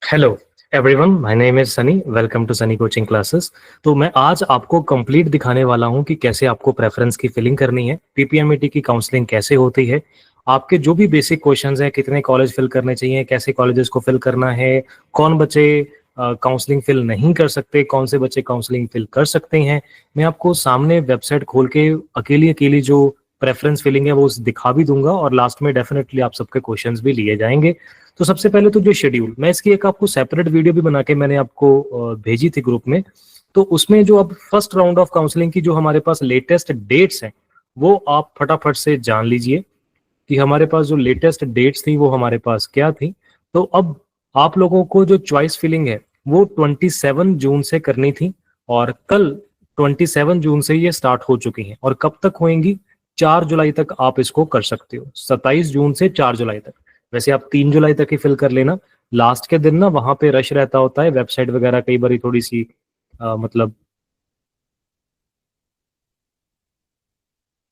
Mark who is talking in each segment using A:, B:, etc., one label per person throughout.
A: Hello everyone, my name is Sunny. Welcome to Sunny coaching classes. तो मैं आज आपको कंप्लीट दिखाने वाला हूं कि कैसे आपको प्रेफरेंस की फिलिंग करनी है, पीपीएमईटी की काउंसलिंग कैसे होती है, आपके जो भी बेसिक क्वेश्चंस हैं, कितने कॉलेज फिल करने चाहिए, कैसे कॉलेजेस को फिल करना है, कौन बच्चे काउंसलिंग फिल नहीं कर सकते, कौन से बच्चे काउंसलिंग फिल कर सकते हैं। मैं आपको सामने वेबसाइट खोल के अकेली अकेली जो प्रेफरेंस फिलिंग है वो दिखा भी दूंगा, और लास्ट में डेफिनेटली आप सबके क्वेश्चंस भी लिए जाएंगे। तो सबसे पहले तो जो शेड्यूल, मैं इसकी एक आपको सेपरेट वीडियो भी बना के मैंने आपको भेजी थी ग्रुप में। तो उसमें जो अब फर्स्ट राउंड ऑफ काउंसलिंग की जो हमारे पास लेटेस्ट डेट्स हैं वो आप फटाफट से जान लीजिए कि हमारे पास जो लेटेस्ट डेट्स थी वो हमारे पास क्या थी। तो अब आप लोगों को जो चॉइस फिलिंग है वो 27 जून से करनी थी, और कल 27 जून से ये स्टार्ट हो चुकी हैं। और कब तक होएंगी? 4 जुलाई तक आप इसको कर सकते हो, 27 जून से 4 जुलाई तक। वैसे आप 3 जुलाई तक ही फिल कर लेना। लास्ट के दिन ना वहां पे रश रहता होता है, वेबसाइट वगैरह कई बार थोड़ी सी मतलब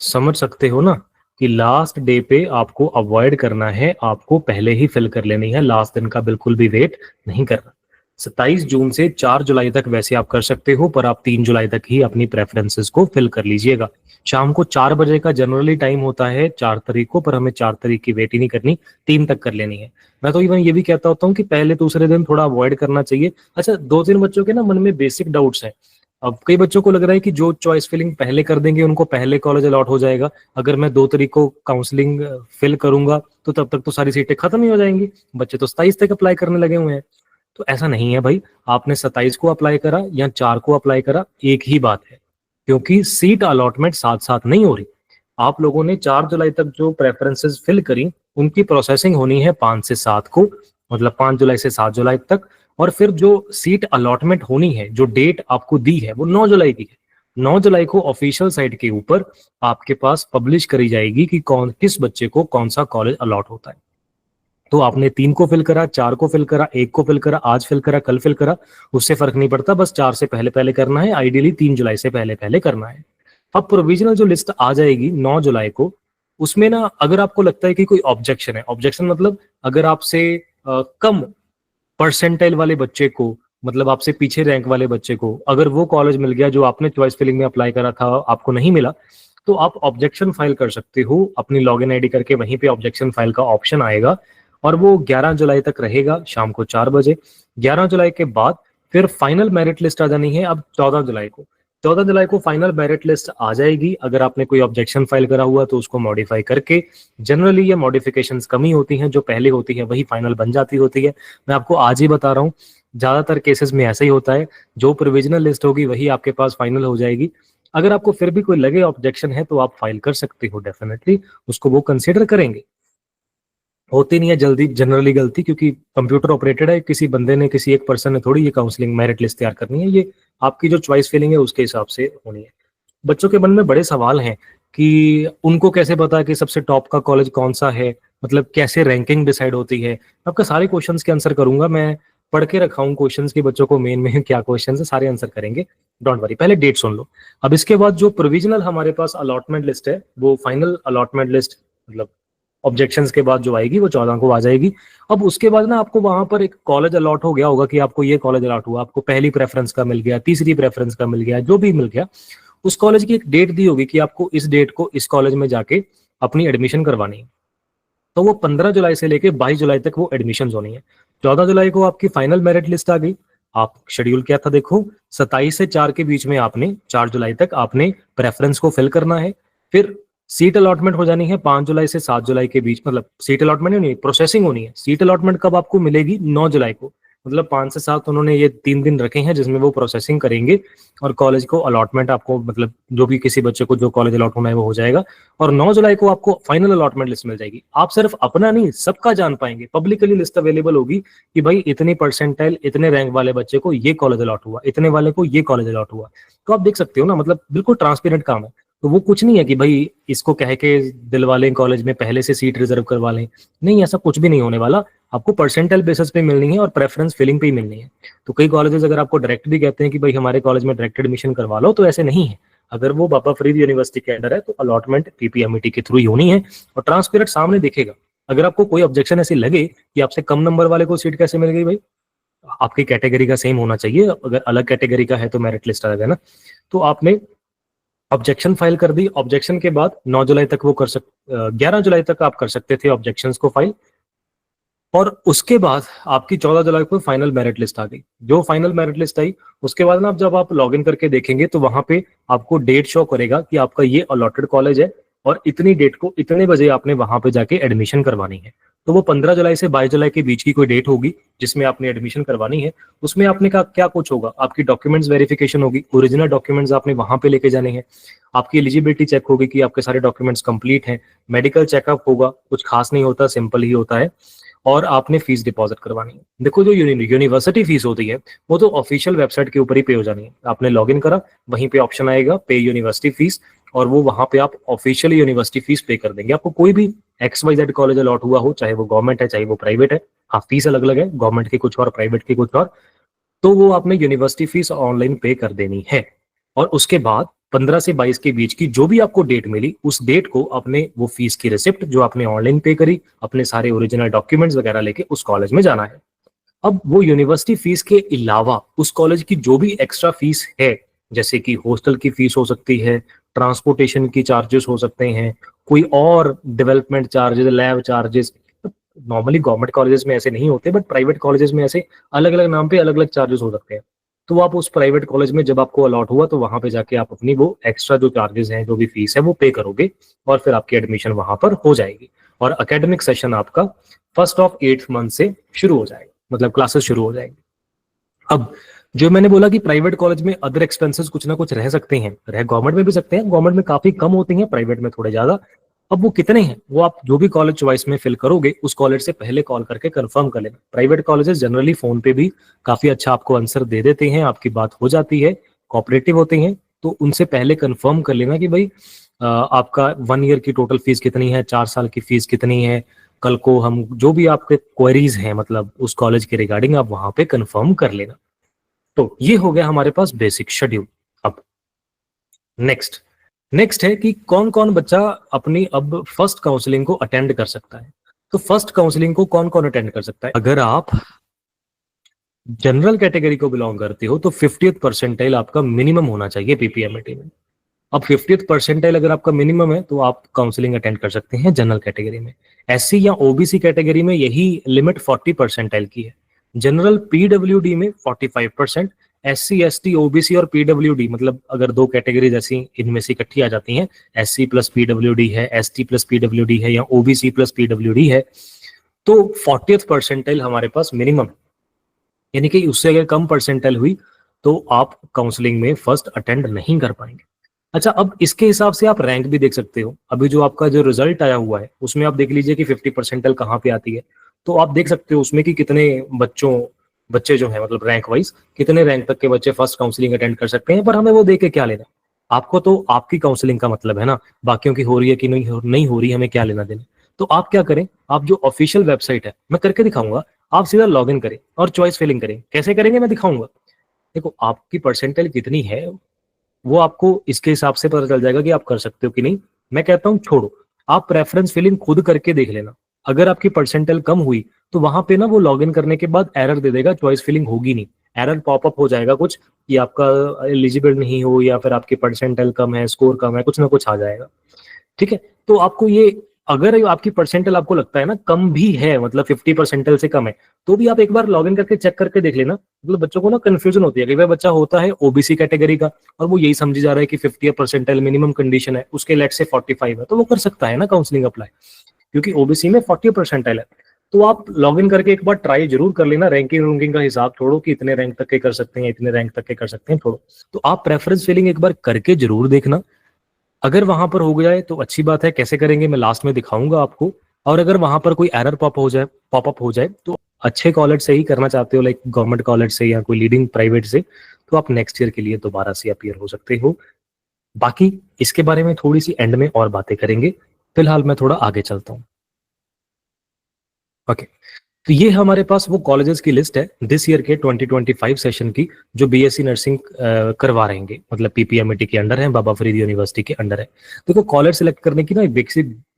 A: समझ सकते हो ना कि लास्ट डे पे आपको अवॉइड करना है, आपको पहले ही फिल कर लेनी है, लास्ट दिन का बिल्कुल भी वेट नहीं करना। 27 जून से 4 जुलाई तक वैसे आप कर सकते हो, पर आप 3 जुलाई तक ही अपनी प्रेफरेंसेस को फिल कर लीजिएगा। शाम को 4 बजे का जनरली टाइम होता है 4 तारीख को, पर हमें 4 तारीख की वेट ही नहीं करनी, 3 तक कर लेनी है। मैं तो इवन ये भी कहता होता हूँ कि पहले दूसरे दिन थोड़ा अवॉइड करना चाहिए। अच्छा, 2-3 बच्चों के ना मन में बेसिक डाउट्स हैं। अब कई बच्चों को लग रहा है कि जो चॉइस फिलिंग पहले कर देंगे उनको पहले कॉलेज अलॉट हो जाएगा, अगर मैं 2 तारीख को काउंसलिंग फिल करूंगा तो तब तक तो सारी सीटें खत्म ही हो जाएंगी, बच्चे तो 27 तक अप्लाई करने लगे हुए हैं। तो ऐसा नहीं है भाई, आपने 27 को अप्लाई करा या 4 को अप्लाई करा, एक ही बात है, क्योंकि सीट अलॉटमेंट साथ साथ नहीं हो रही। आप लोगों ने 4 जुलाई तक जो प्रेफरेंसेस फिल करी उनकी प्रोसेसिंग होनी है 5 से 7 को, मतलब 5 जुलाई से 7 जुलाई तक। और फिर जो सीट अलॉटमेंट होनी है, जो डेट आपको दी है वो 9 जुलाई की है। 9 जुलाई को ऑफिशियल साइट के ऊपर आपके पास पब्लिश करी जाएगी कि कौन किस बच्चे को कौन सा कॉलेज अलॉट होता है। तो आपने 3 को फिल करा, 4 को फिल करा, 1 को फिल करा, आज फिल करा, कल फिल करा, उससे फर्क नहीं पड़ता, बस 4 से पहले पहले करना है, आइडियली 3 जुलाई से पहले पहले करना है। अब प्रोविजनल जो लिस्ट आ जाएगी 9 जुलाई को, उसमें ना अगर आपको लगता है कि कोई ऑब्जेक्शन है, ऑब्जेक्शन मतलब अगर आपसे कम परसेंटाइल वाले बच्चे को, मतलब आपसे पीछे रैंक वाले बच्चे को अगर वो कॉलेज मिल गया जो आपने चॉइस फिलिंग में अप्लाई करा था, आपको नहीं मिला, तो आप ऑब्जेक्शन फाइल कर सकते हो अपनी लॉगिन आईडी करके। वहीं पे ऑब्जेक्शन फाइल का ऑप्शन आएगा और वो 11 जुलाई तक रहेगा शाम को 4 बजे। 11 जुलाई के बाद फिर फाइनल मेरिट लिस्ट आ जानी है अब 14 जुलाई को। 14 जुलाई को फाइनल मेरिट लिस्ट आ जाएगी। अगर आपने कोई ऑब्जेक्शन फाइल करा हुआ तो उसको मॉडिफाई करके, जनरली ये मॉडिफिकेशंस कमी होती हैं, जो पहले होती है वही फाइनल बन जाती होती है। मैं आपको आज ही बता रहा हूँ, ज्यादातर केसेस में ऐसा ही होता है, जो प्रोविजनल लिस्ट होगी वही आपके पास फाइनल हो जाएगी। अगर आपको फिर भी कोई लगे ऑब्जेक्शन है तो आप फाइल कर सकते हो, डेफिनेटली उसको वो कंसिडर करेंगे। होती नहीं है जल्दी जनरली गलती, क्योंकि कंप्यूटर ऑपरेटेड है, किसी बंदे ने, किसी एक पर्सन ने थोड़ी ये काउंसलिंग मेरिट लिस्ट तैयार करनी है, ये आपकी जो चॉइस फिलिंग है उसके हिसाब से होनी है। बच्चों के मन में बड़े सवाल हैं कि उनको कैसे पता कि सबसे टॉप का कॉलेज कौन सा है, मतलब कैसे रैंकिंग डिसाइड होती है। आपका सारे क्वेश्चंस के आंसर करूंगा, मैं पढ़ के रखा हूँ क्वेश्चंस की, बच्चों को मेन में क्या क्वेश्चन है सारे आंसर करेंगे, डोंट वरी। पहले डेट सुन लो। अब इसके बाद जो प्रोविजनल हमारे पास अलॉटमेंट लिस्ट है, वो फाइनल अलॉटमेंट लिस्ट मतलब ऑब्जेक्शंस के बाद जो आएगी वो 14 को आ जाएगी। अब उसके बाद ना आपको वहां पर एक कॉलेज अलॉट हो गया होगा कि आपको ये कॉलेज अलॉट हुआ, आपको पहली प्रेफरेंस का मिल गया, तीसरी प्रेफरेंस का मिल गया, जो भी मिल गया, उस कॉलेज की एक डेट दी होगी कि आपको इस डेट को इस कॉलेज में जाके अपनी एडमिशन करवानी है। तो वो 15 जुलाई से लेके 22 जुलाई तक वो एडमिशन होनी है। 14 जुलाई को आपकी फाइनल मेरिट लिस्ट आ गई। आप शेड्यूल क्या था देखो, 27 से 4 के बीच में आपने 4 जुलाई तक आपने प्रेफरेंस को फिल करना है। फिर सीट अलॉटमेंट हो जानी है 5 जुलाई से 7 जुलाई के बीच, मतलब सीट अलॉटमेंट नहीं, प्रोसेसिंग होनी है। सीट अलॉटमेंट कब आपको मिलेगी? 9 जुलाई को, मतलब 5 से 7 उन्होंने ये 3 दिन रखे हैं जिसमें वो प्रोसेसिंग करेंगे, और कॉलेज को अलॉटमेंट आपको, मतलब जो भी किसी बच्चे को जो कॉलेज अलॉट होना है वो हो जाएगा। और 9 जुलाई को आपको फाइनल अलॉटमेंट लिस्ट मिल जाएगी। आप सिर्फ अपना नहीं, सबका जान पाएंगे, पब्लिकली लिस्ट अवेलेबल होगी कि भाई इतनी परसेंटाइल, इतने रैंक वाले बच्चे को ये कॉलेज अलॉट हुआ, इतने वाले को ये कॉलेज अलॉट हुआ। तो आप देख सकते हो ना, मतलब बिल्कुल ट्रांसपेरेंट काम है। तो वो कुछ नहीं है कि भाई इसको कह के दिल वाले कॉलेज में पहले से सीट रिजर्व करवा लें, नहीं, ऐसा कुछ भी नहीं होने वाला। आपको परसेंटाइल बेसिस पे मिलनी है और प्रेफरेंस फिलिंग पे ही मिलनी है। तो कई कॉलेजेस अगर आपको डायरेक्ट भी कहते हैं कि भाई हमारे कॉलेज में डायरेक्ट एडमिशन करवा लो, तो ऐसे नहीं है। अगर वो बाबा फरीद यूनिवर्सिटी के अंडर है तो अलॉटमेंट पीपीएमईटी के थ्रू ही होनी है, और ट्रांसपेरेंट सामने दिखेगा। अगर आपको कोई ऑब्जेक्शन ऐसी लगे कि आपसे कम नंबर वाले को सीट कैसे मिल गई भाई, आपकी कैटेगरी का सेम होना चाहिए, अगर अलग कैटेगरी का है तो मेरिट लिस्ट अलग है ना। तो आपने ऑब्जेक्शन फाइल कर दी, ऑब्जेक्शन के बाद 9 जुलाई तक वो 11 जुलाई तक आप कर सकते थे ऑब्जेक्शंस को फाइल, और उसके बाद आपकी 14 जुलाई को फाइनल मेरिट लिस्ट आ गई। जो फाइनल मेरिट लिस्ट आई उसके बाद ना, जब आप लॉग इन करके देखेंगे तो वहां पे आपको डेट शो करेगा कि आपका ये अलॉटेड कॉलेज है और इतनी डेट को इतने बजे आपने वहां पे जाके एडमिशन करवानी है। तो वो 15 जुलाई से 22 जुलाई के बीच की कोई डेट होगी जिसमें आपने एडमिशन करवानी है। उसमें आपने कहा क्या कुछ होगा, आपकी डॉक्यूमेंट्स वेरिफिकेशन होगी, ओरिजिनल डॉक्यूमेंट्स आपने वहां पे लेके जाने हैं, आपकी एलिजिबिलिटी चेक होगी कि आपके सारे डॉक्यूमेंट्स कंप्लीट हैं, मेडिकल चेकअप होगा, कुछ खास नहीं होता, सिंपल ही होता है, और आपने फीस डिपॉजिट करवानी है। देखो जो यूनिवर्सिटी फीस होती है वो तो ऑफिशियल वेबसाइट के ऊपर ही पे हो जानी है। आपने लॉगिन करा, वहीं पे ऑप्शन आएगा पे यूनिवर्सिटी फीस, और वो वहां पे आप ऑफिशियली यूनिवर्सिटी फीस पे कर देंगे। आपको कोई भी XYZ कॉलेज अलॉट हुआ हो, चाहे वो गवर्नमेंट है चाहे वो प्राइवेट है, हाँ फीस अलग अलग है, गवर्नमेंट की कुछ और प्राइवेट की कुछ और, तो वो आपने यूनिवर्सिटी फीस ऑनलाइन पे कर देनी है। और उसके बाद 15 से 22 के बीच की जो भी आपको डेट मिली, उस डेट को अपने वो फीस की रिसिप्ट जो आपने ऑनलाइन पे करी, अपने सारे ओरिजिनल डॉक्यूमेंट्स वगैरह लेके उस कॉलेज में जाना है। अब वो यूनिवर्सिटी फीस के अलावा उस कॉलेज की जो भी एक्स्ट्रा फीस है, जैसे कि हॉस्टल की फीस हो सकती है, ट्रांसपोर्टेशन की चार्जेस हो सकते हैं, कोई और development charges, lab charges, normally government colleges में ऐसे नहीं होते, बट प्राइवेट कॉलेजेस में ऐसे अलग अलग नाम पे अलग अलग चार्जेस हो सकते हैं। तो आप उस प्राइवेट कॉलेज में जब आपको अलॉट हुआ तो वहां पे जाके आप अपनी वो एक्स्ट्रा जो चार्जेस हैं, जो भी फीस है, वो पे करोगे, और फिर आपकी एडमिशन वहां पर हो जाएगी, और एकेडमिक सेशन आपका 1 ऑफ 8 मंथ से शुरू हो जाएगा, मतलब क्लासेस शुरू हो जाएंगी। अब जो मैंने बोला कि प्राइवेट कॉलेज में अदर एक्सपेंसेस कुछ ना कुछ रह सकते हैं, रह गवर्नमेंट में भी सकते हैं, गवर्नमेंट में काफी कम होते हैं, प्राइवेट में थोड़े ज्यादा। अब वो कितने हैं वो आप जो भी कॉलेज चॉइस में फिल करोगे उस कॉलेज से पहले कॉल करके कंफर्म कर लेना। प्राइवेट कॉलेजेस जनरली फोन पे भी काफी अच्छा आपको आंसर दे देते हैं, आपकी बात हो जाती है, कोऑपरेटिव होते हैं, तो उनसे पहले कंफर्म कर लेना कि भाई आपका 1 ईयर की टोटल फीस कितनी है, 4 साल की फीस कितनी है। कल को हम जो भी आपके क्वेरीज हैं मतलब उस कॉलेज के रिगार्डिंग, आप वहां पे कंफर्म कर लेना। तो ये हो गया हमारे पास बेसिक शेड्यूल। अब नेक्स्ट है कि कौन कौन बच्चा अपनी अब फर्स्ट काउंसलिंग को अटेंड कर सकता है। तो फर्स्ट काउंसलिंग को कौन कौन अटेंड कर सकता है? अगर आप जनरल कैटेगरी को बिलोंग करते हो तो 50th परसेंटाइल आपका मिनिमम होना चाहिए पीपीएमटी में। अब 50th परसेंटाइल अगर आपका मिनिमम है तो आप काउंसलिंग अटेंड कर सकते हैं जनरल कैटेगरी में। एससी या ओबीसी कैटेगरी में यही लिमिट 40 परसेंटाइल की है। जनरल पीडब्ल्यूडी में 45%, एससी एसटी ओबीसी और पीडब्ल्यूडी, मतलब अगर दो कैटेगरी जैसी इनमें से इकट्ठी आ जाती हैं, एससी प्लस पीडब्ल्यूडी है, एसटी प्लस पीडब्ल्यूडी है, या ओबीसी प्लस पीडब्ल्यूडी है, तो 40th परसेंटाइल हमारे पास मिनिमम, यानी कि उससे अगर कम परसेंटाइल हुई तो आप काउंसलिंग में फर्स्ट अटेंड नहीं कर पाएंगे। अच्छा, अब इसके हिसाब से आप रैंक भी देख सकते हो। अभी जो आपका जो रिजल्ट आया हुआ है उसमें आप देख लीजिए कि 50 परसेंटाइल कहाँ पे आती है, तो आप देख सकते हो उसमें कि कितने बच्चे जो है मतलब रैंक वाइज कितने रैंक तक के बच्चे फर्स्ट काउंसलिंग अटेंड कर सकते हैं। पर हमें वो देख के क्या लेना, आपको तो आपकी काउंसलिंग का मतलब है ना, बाकियों की हो रही है कि नहीं हो रही, हमें क्या लेना देना। तो आप क्या करें, आप जो ऑफिशियल वेबसाइट है मैं करके दिखाऊंगा, आप सीधा लॉग इन करें और चॉइस फिलिंग करें। कैसे करेंगे मैं दिखाऊंगा। देखो आपकी परसेंटाइल कितनी है वो आपको इसके हिसाब से पता चल जाएगा कि आप कर सकते हो कि नहीं। मैं कहता हूं छोड़ो, आप प्रेफरेंस फिलिंग खुद करके देख लेना। अगर आपकी परसेंटाइल कम हुई तो वहां पे ना वो लॉगिन करने के बाद एरर दे देगा, चॉइस फिलिंग होगी नहीं, एरर पॉपअप हो जाएगा कुछ कि आपका एलिजिबल नहीं हो, या फिर आपकी परसेंटाइल कम है, स्कोर कम है, कुछ ना कुछ आ जाएगा। ठीक है, तो आपको ये, अगर आपकी परसेंटाइल आपको लगता है ना कम भी है, मतलब 50 परसेंटाइल से कम है, तो भी आप एक बार लॉगिन करके चेक करके देख लेना। मतलब बच्चों को ना कंफ्यूजन होती है कि भाई बच्चा होता है ओबीसी कैटेगरी का और वो यही समझी जा रहा है कि 50 परसेंटाइल मिनिमम कंडीशन है, उसके लेट से 45 है तो वो कर सकता है ना काउंसलिंग अप्लाई, क्योंकि ओबीसी में 40 परसेंटाइल है। तो आप लॉगिन करके एक बार ट्राई जरूर कर लेना। रैंकिंग रैंकिंग का हिसाब छोड़ो कि इतने रैंक तक के कर सकते हैं, इतने रैंक तक के कर सकते हैं, छोड़ो। तो आप प्रेफरेंस फिलिंग एक बार करके जरूर देखना। अगर वहां पर हो जाए तो अच्छी बात है, कैसे करेंगे मैं लास्ट में दिखाऊंगा आपको। और अगर वहां पर कोई एरर पॉपअप हो जाए तो अच्छे कॉलेज से ही करना चाहते हो, लाइक गवर्नमेंट कॉलेज से या कोई लीडिंग प्राइवेट से, तो आप नेक्स्ट ईयर के लिए दोबारा से अपीयर हो सकते हो। बाकी इसके बारे में थोड़ी सी एंड में और बातें करेंगे, फिलहाल मैं थोड़ा आगे चलता हूँ। ओके, तो ये हमारे पास वो कॉलेजेस की लिस्ट है दिस ईयर के 2025 सेशन की, जो बीएससी नर्सिंग करवा रहेंगे, मतलब पीपीएमटी के अंडर है, बाबा फरीद यूनिवर्सिटी के अंडर है। देखो कॉलेज सिलेक्ट करने की ना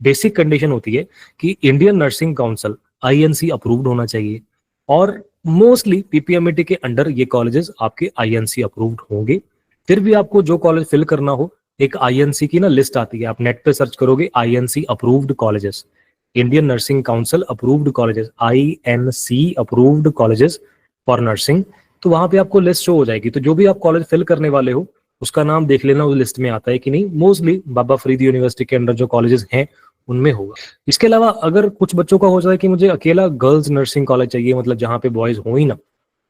A: बेसिक कंडीशन होती है कि Indian nursing council INC approved होना चाहिए, और मोस्टली पीपीएमईटी के अंडर ये कॉलेजेस आपके आईएनसी अप्रूव्ड होंगे। फिर भी आपको जो कॉलेज फिल करना हो, एक आईएनसी की ना लिस्ट आती है, आप नेट पे सर्च करोगे INC approved colleges, Indian nursing council approved colleges, INC approved colleges for nursing, तो वहां पे आपको लिस्ट शो हो जाएगी। तो जो भी आप कॉलेज फिल करने वाले हो उसका नाम देख लेना उस लिस्ट में आता है कि नहीं। मोस्टली बाबा फरीद यूनिवर्सिटी के अंडर जो कॉलेजेस हैं उनमें होगा। इसके अलावा अगर कुछ बच्चों का हो जाए कि मुझे अकेला गर्ल्स नर्सिंग कॉलेज चाहिए, मतलब जहाँ पे बॉयज हो ही ना,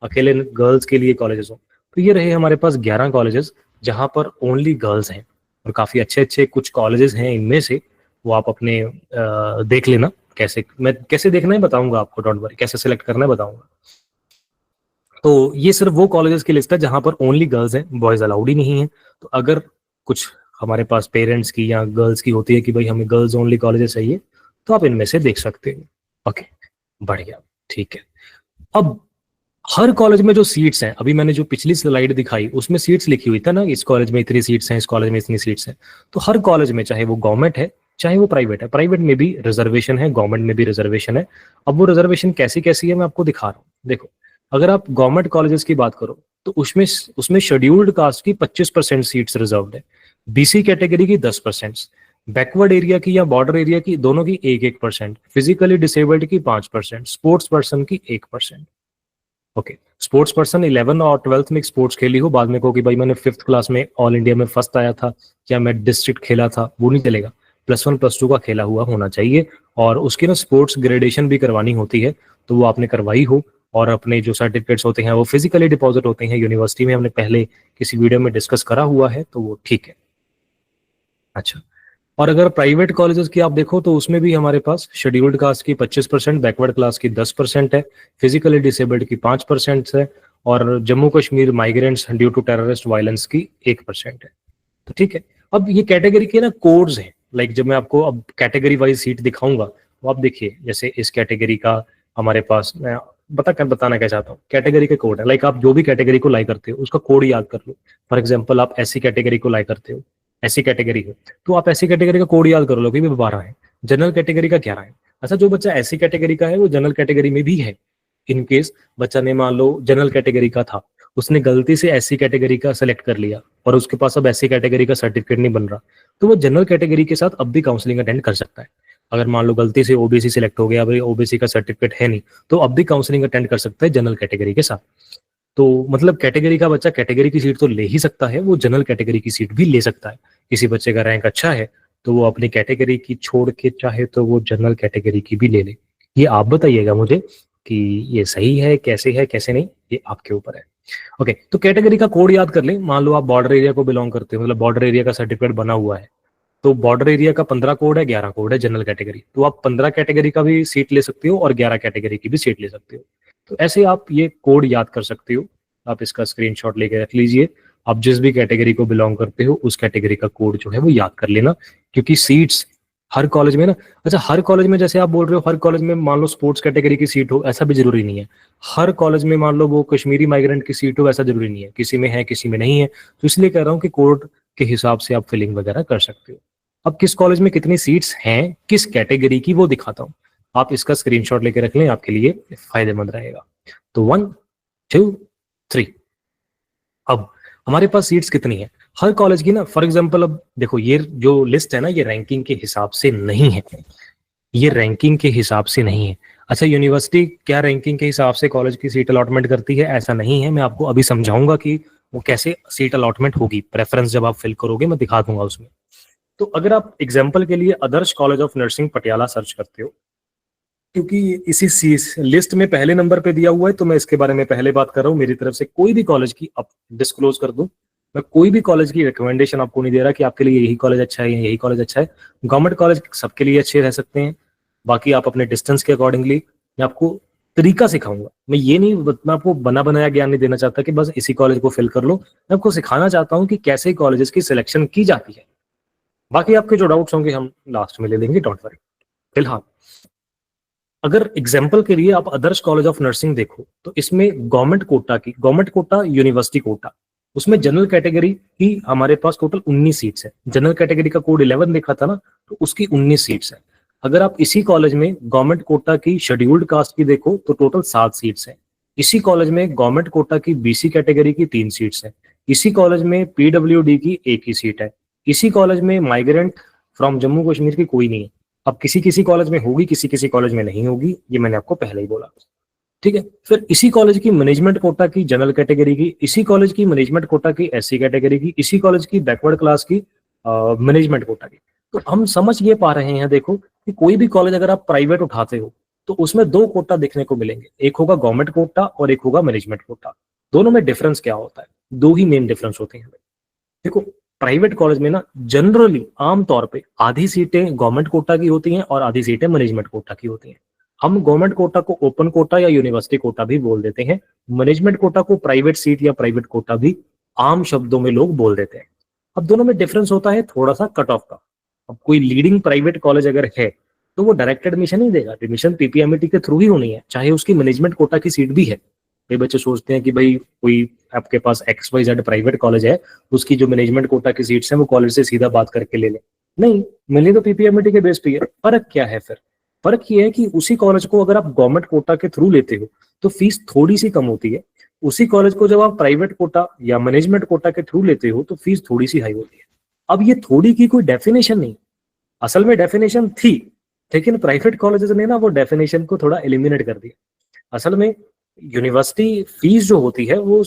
A: अकेले गर्ल्स के लिए कॉलेजेस हो, तो ये रहे हमारे पास 11 कॉलेजेस जहाँ पर ओनली गर्ल्स हैं, और काफी अच्छे अच्छे कुछ कॉलेजेस हैं इनमें से, वो आप अपने देख लेना। कैसे देखना है बताऊंगा आपको, डोंट वरी, कैसे सिलेक्ट करना है बताऊंगा। तो ये सिर्फ वो कॉलेजेस की लिस्ट है जहां पर ओनली गर्ल्स हैं, बॉयज अलाउड ही नहीं है। तो अगर कुछ हमारे पास पेरेंट्स की या गर्ल्स की होती है कि भाई हमें गर्ल्स ओनली कॉलेजेस चाहिए, तो आप इनमें से देख सकते हो। ओके, बढ़िया, ठीक है। अब हर कॉलेज में जो सीट्स हैं, अभी मैंने जो पिछली स्लाइड दिखाई उसमें सीट्स लिखी हुई था ना, इस कॉलेज में इतनी सीट्स हैं, इस कॉलेज में इतनी सीट्स हैं। तो हर कॉलेज में, चाहे वो गवर्नमेंट है चाहे वो प्राइवेट है, प्राइवेट में भी रिजर्वेशन है, गवर्नमेंट में भी रिजर्वेशन है। अब वो रिजर्वेशन कैसी कैसी है मैं आपको दिखा रहा हूँ। देखो, अगर आप गवर्नमेंट कॉलेजेस की बात करो तो उसमें उसमें शेड्यूल्ड कास्ट की 25% सीट्स रिजर्व है, बीसी कैटेगरी की 10%, बैकवर्ड एरिया की या बॉर्डर एरिया की दोनों की 1-1%, फिजिकली डिसेबल्ड की 5%, स्पोर्ट्स पर्सन की 1%। ओके, स्पोर्ट्स पर्सन 11 और 12th में स्पोर्ट्स खेली हो, बाद में कहो कि भाई मैंने 5th क्लास में ऑल इंडिया में फर्स्ट आया था या मैं डिस्ट्रिक्ट खेला था, वो नहीं चलेगा। +1 +2 का खेला हुआ होना चाहिए, और उसकी ना स्पोर्ट्स ग्रेडेशन भी करवानी होती है, तो वो आपने करवाई हो। और अपने जो सर्टिफिकेट्स होते हैं वो फिजिकली डिपॉजिट होते हैं यूनिवर्सिटी में, हमने पहले किसी वीडियो में डिस्कस करा हुआ है, तो वो ठीक है। अच्छा, और अगर प्राइवेट कॉलेजेस की आप देखो तो उसमें भी हमारे पास शेड्यूल्ड कास्ट की 25%, बैकवर्ड क्लास की 10% है, फिजिकली डिसेबल्ड की 5% है, और Jammu Kashmir migrants due to terrorist violence की 1% है। तो ठीक है, अब ये कैटेगरी के ना कोड्स हैं, लाइक जब मैं आपको अब कैटेगरी वाइज सीट दिखाऊंगा तो आप देखिए, जैसे इस कैटेगरी का हमारे पास, मैं बताना क्या चाहता हूँ, कैटेगरी के कोड है। लाइक आप जो भी कैटेगरी को लाई करते हो उसका कोड याद कर लो। फॉर एग्जाम्पल आप एससी कैटेगरी को लाई करते हो, ऐसी कैटेगरी है तो आप ऐसी कैटेगरी का कोड याद कर लो कि 12 है, जनरल कैटेगरी का 11 है। अच्छा, जो बच्चा ऐसी कैटेगरी का है वो जनरल कैटेगरी में भी है। इन केस बच्चा ने मान लो जनरल कैटेगरी का था, उसने गलती से ऐसी कैटेगरी का सेलेक्ट कर लिया और उसके पास अब ऐसी कैटेगरी का सर्टिफिकेट नहीं बन रहा, तो वो जनरल कैटेगरी के साथ अब भी काउंसलिंग अटेंड कर सकता है। अगर मान लो गलती से ओबीसी सिलेक्ट हो गया, भाई ओबीसी का सर्टिफिकेट है नहीं, तो अब भी काउंसलिंग अटेंड कर सकता है जनरल कैटेगरी के साथ। तो मतलब कैटेगरी का बच्चा कैटेगरी की सीट तो ले ही सकता है, वो जनरल कैटेगरी की सीट भी ले सकता है। किसी बच्चे का रैंक अच्छा है तो वो अपनी कैटेगरी की छोड़ के चाहे तो वो जनरल कैटेगरी की भी ले ले। ये आप बताइएगा मुझे कि ये सही है, कैसे नहीं, ये आपके ऊपर है। ओके, तो कैटेगरी का कोड याद कर ले। मान लो आप बॉर्डर एरिया को बिलोंग करते हो, मतलब बॉर्डर एरिया का सर्टिफिकेट बना हुआ है, तो बॉर्डर एरिया का 15 कोड है, 11 कोड है जनरल कैटेगरी, तो आप 15 कैटेगरी का भी सीट ले सकते हो और 11 कैटेगरी की भी सीट ले सकते हो। तो ऐसे आप ये कोड याद कर सकते हो। आप इसका स्क्रीनशॉट लेके रख लीजिए। आप जिस भी कैटेगरी को बिलोंग करते हो उस कैटेगरी का कोड जो है वो याद कर लेना, क्योंकि सीट्स हर कॉलेज में ना, अच्छा हर कॉलेज में जैसे आप बोल रहे हो हर कॉलेज में मान लो स्पोर्ट्स कैटेगरी की सीट हो, ऐसा भी जरूरी नहीं है। हर कॉलेज में मान लो वो कश्मीरी माइग्रेंट की सीट हो, ऐसा जरूरी नहीं है, किसी में है किसी में नहीं है। तो इसलिए कह रहा हूँ कि कोड के हिसाब से आप फिलिंग वगैरह कर सकते हो। अब किस कॉलेज में कितनी सीट्स हैं किस कैटेगरी की वो दिखाता हूँ, आप इसका स्क्रीनशॉट लेके रख लें, आपके लिए फायदेमंद रहेगा। तो 1 2 3, अब हमारे पास सीट्स कितनी है हर कॉलेज की ना। फॉर एग्जांपल अब देखो, ये जो लिस्ट है ना ये रैंकिंग के हिसाब से नहीं है, ये रैंकिंग के हिसाब से नहीं है। अच्छा, यूनिवर्सिटी क्या रैंकिंग के हिसाब से कॉलेज की सीट अलॉटमेंट करती है? ऐसा नहीं है, मैं आपको अभी समझाऊंगा कि वो कैसे सीट अलॉटमेंट होगी। प्रेफरेंस जब आप फिल करोगे मैं दिखा दूंगा उसमें। तो अगर आप एग्जाम्पल के लिए Adarsh college of nursing Patiala search करते हो, क्योंकि इसी लिस्ट में पहले नंबर पे दिया हुआ है, तो मैं इसके बारे में पहले बात कर रहा हूँ। मेरी तरफ से कोई भी कॉलेज की अब डिस्क्लोज कर दूं, मैं कोई भी कॉलेज की रिकमेंडेशन आपको नहीं दे रहा कि आपके लिए यही कॉलेज अच्छा है या यही कॉलेज अच्छा है। गवर्नमेंट कॉलेज सबके लिए अच्छे रह सकते हैं, बाकी आप अपने डिस्टेंस के अकॉर्डिंगली, मैं आपको तरीका सिखाऊंगा। मैं ये नहीं, मैं आपको बना बनाया ज्ञान नहीं देना चाहता कि बस इसी कॉलेज को फिल कर लो। मैं आपको सिखाना चाहता हूँ कि कैसे कॉलेजेस की सिलेक्शन की जाती है। बाकी आपके जो डाउट्स होंगे हम लास्ट में ले लेंगे, डोंट वरी। फिलहाल अगर एग्जाम्पल के लिए आप आदर्श कॉलेज ऑफ नर्सिंग देखो, तो इसमें गवर्नमेंट कोटा यूनिवर्सिटी कोटा, उसमें जनरल कैटेगरी की हमारे पास टोटल 19 सीट्स है। जनरल कैटेगरी का कोड 11 देखा था ना, तो उसकी 19 सीट्स है। अगर आप इसी कॉलेज में गवर्नमेंट कोटा की शेड्यूल्ड कास्ट की देखो तो टोटल 7 सीट्स है। इसी कॉलेज में गवर्नमेंट कोटा की बीसी कैटेगरी की 3 सीट्स हैं। इसी कॉलेज में पीडब्ल्यूडी की एक ही सीट है। इसी कॉलेज में माइग्रेंट फ्रॉम जम्मू कश्मीर की कोई नहीं है। अब किसी किसी कॉलेज में होगी, किसी किसी कॉलेज में नहीं होगी, ये मैंने आपको पहले ही बोला। ठीक है, फिर इसी कॉलेज की मैनेजमेंट कोटा की जनरल कैटेगरी की, इसी कॉलेज की मैनेजमेंट कोटा की एससी कैटेगरी की, इसी कॉलेज की बैकवर्ड क्लास की मैनेजमेंट कोटा की। तो हम समझ ये पा रहे हैं देखो कि कोई भी कॉलेज अगर आप प्राइवेट उठाते हो तो उसमें दो कोटा देखने को मिलेंगे, एक होगा गवर्नमेंट कोटा और एक होगा मैनेजमेंट कोटा। दोनों में डिफरेंस क्या होता है? दो ही मेन डिफरेंस होते हैं। देखो, प्राइवेट कॉलेज में ना जनरली आमतौर पे आधी सीटें गवर्नमेंट कोटा की होती हैं और आधी सीटें मैनेजमेंट कोटा की होती हैं। हम गवर्नमेंट कोटा को ओपन कोटा या यूनिवर्सिटी कोटा भी बोल देते हैं, मैनेजमेंट कोटा को प्राइवेट सीट या प्राइवेट कोटा भी आम शब्दों में लोग बोल देते हैं। अब दोनों में डिफरेंस होता है थोड़ा सा कट ऑफ का। अब कोई लीडिंग प्राइवेट कॉलेज अगर है तो वो डायरेक्ट एडमिशन ही देगा, एडमिशन पीपीएमईटी के थ्रू ही होनी है, चाहे उसकी मैनेजमेंट कोटा की सीट भी है। कई बच्चे सोचते हैं कि भाई कोई आपके पास XYZ प्राइवेट कॉलेज है, उसकी जो मैनेजमेंट कोटा की सीट्स हैं वो कॉलेज से सीधा बात करके ले ले। नहीं, मिलनी तो पीपीएमईटी के बेस पे है। फर्क क्या है फिर? फर्क ये है कि उसी कॉलेज को अगर आप गवर्नमेंट कोटा के थ्रू लेते हो तो फीस थोड़ी सी कम होती है, उसी कॉलेज को जब आप प्राइवेट कोटा या मैनेजमेंट कोटा के थ्रू लेते हो तो फीस थोड़ी सी हाई होती है। अब ये थोड़ी की कोई डेफिनेशन नहीं, असल में डेफिनेशन थी, लेकिन प्राइवेट कॉलेजेस ने ना वो डेफिनेशन को थोड़ा एलिमिनेट कर दिया। असल में यूनिवर्सिटी फीस जो होती है वो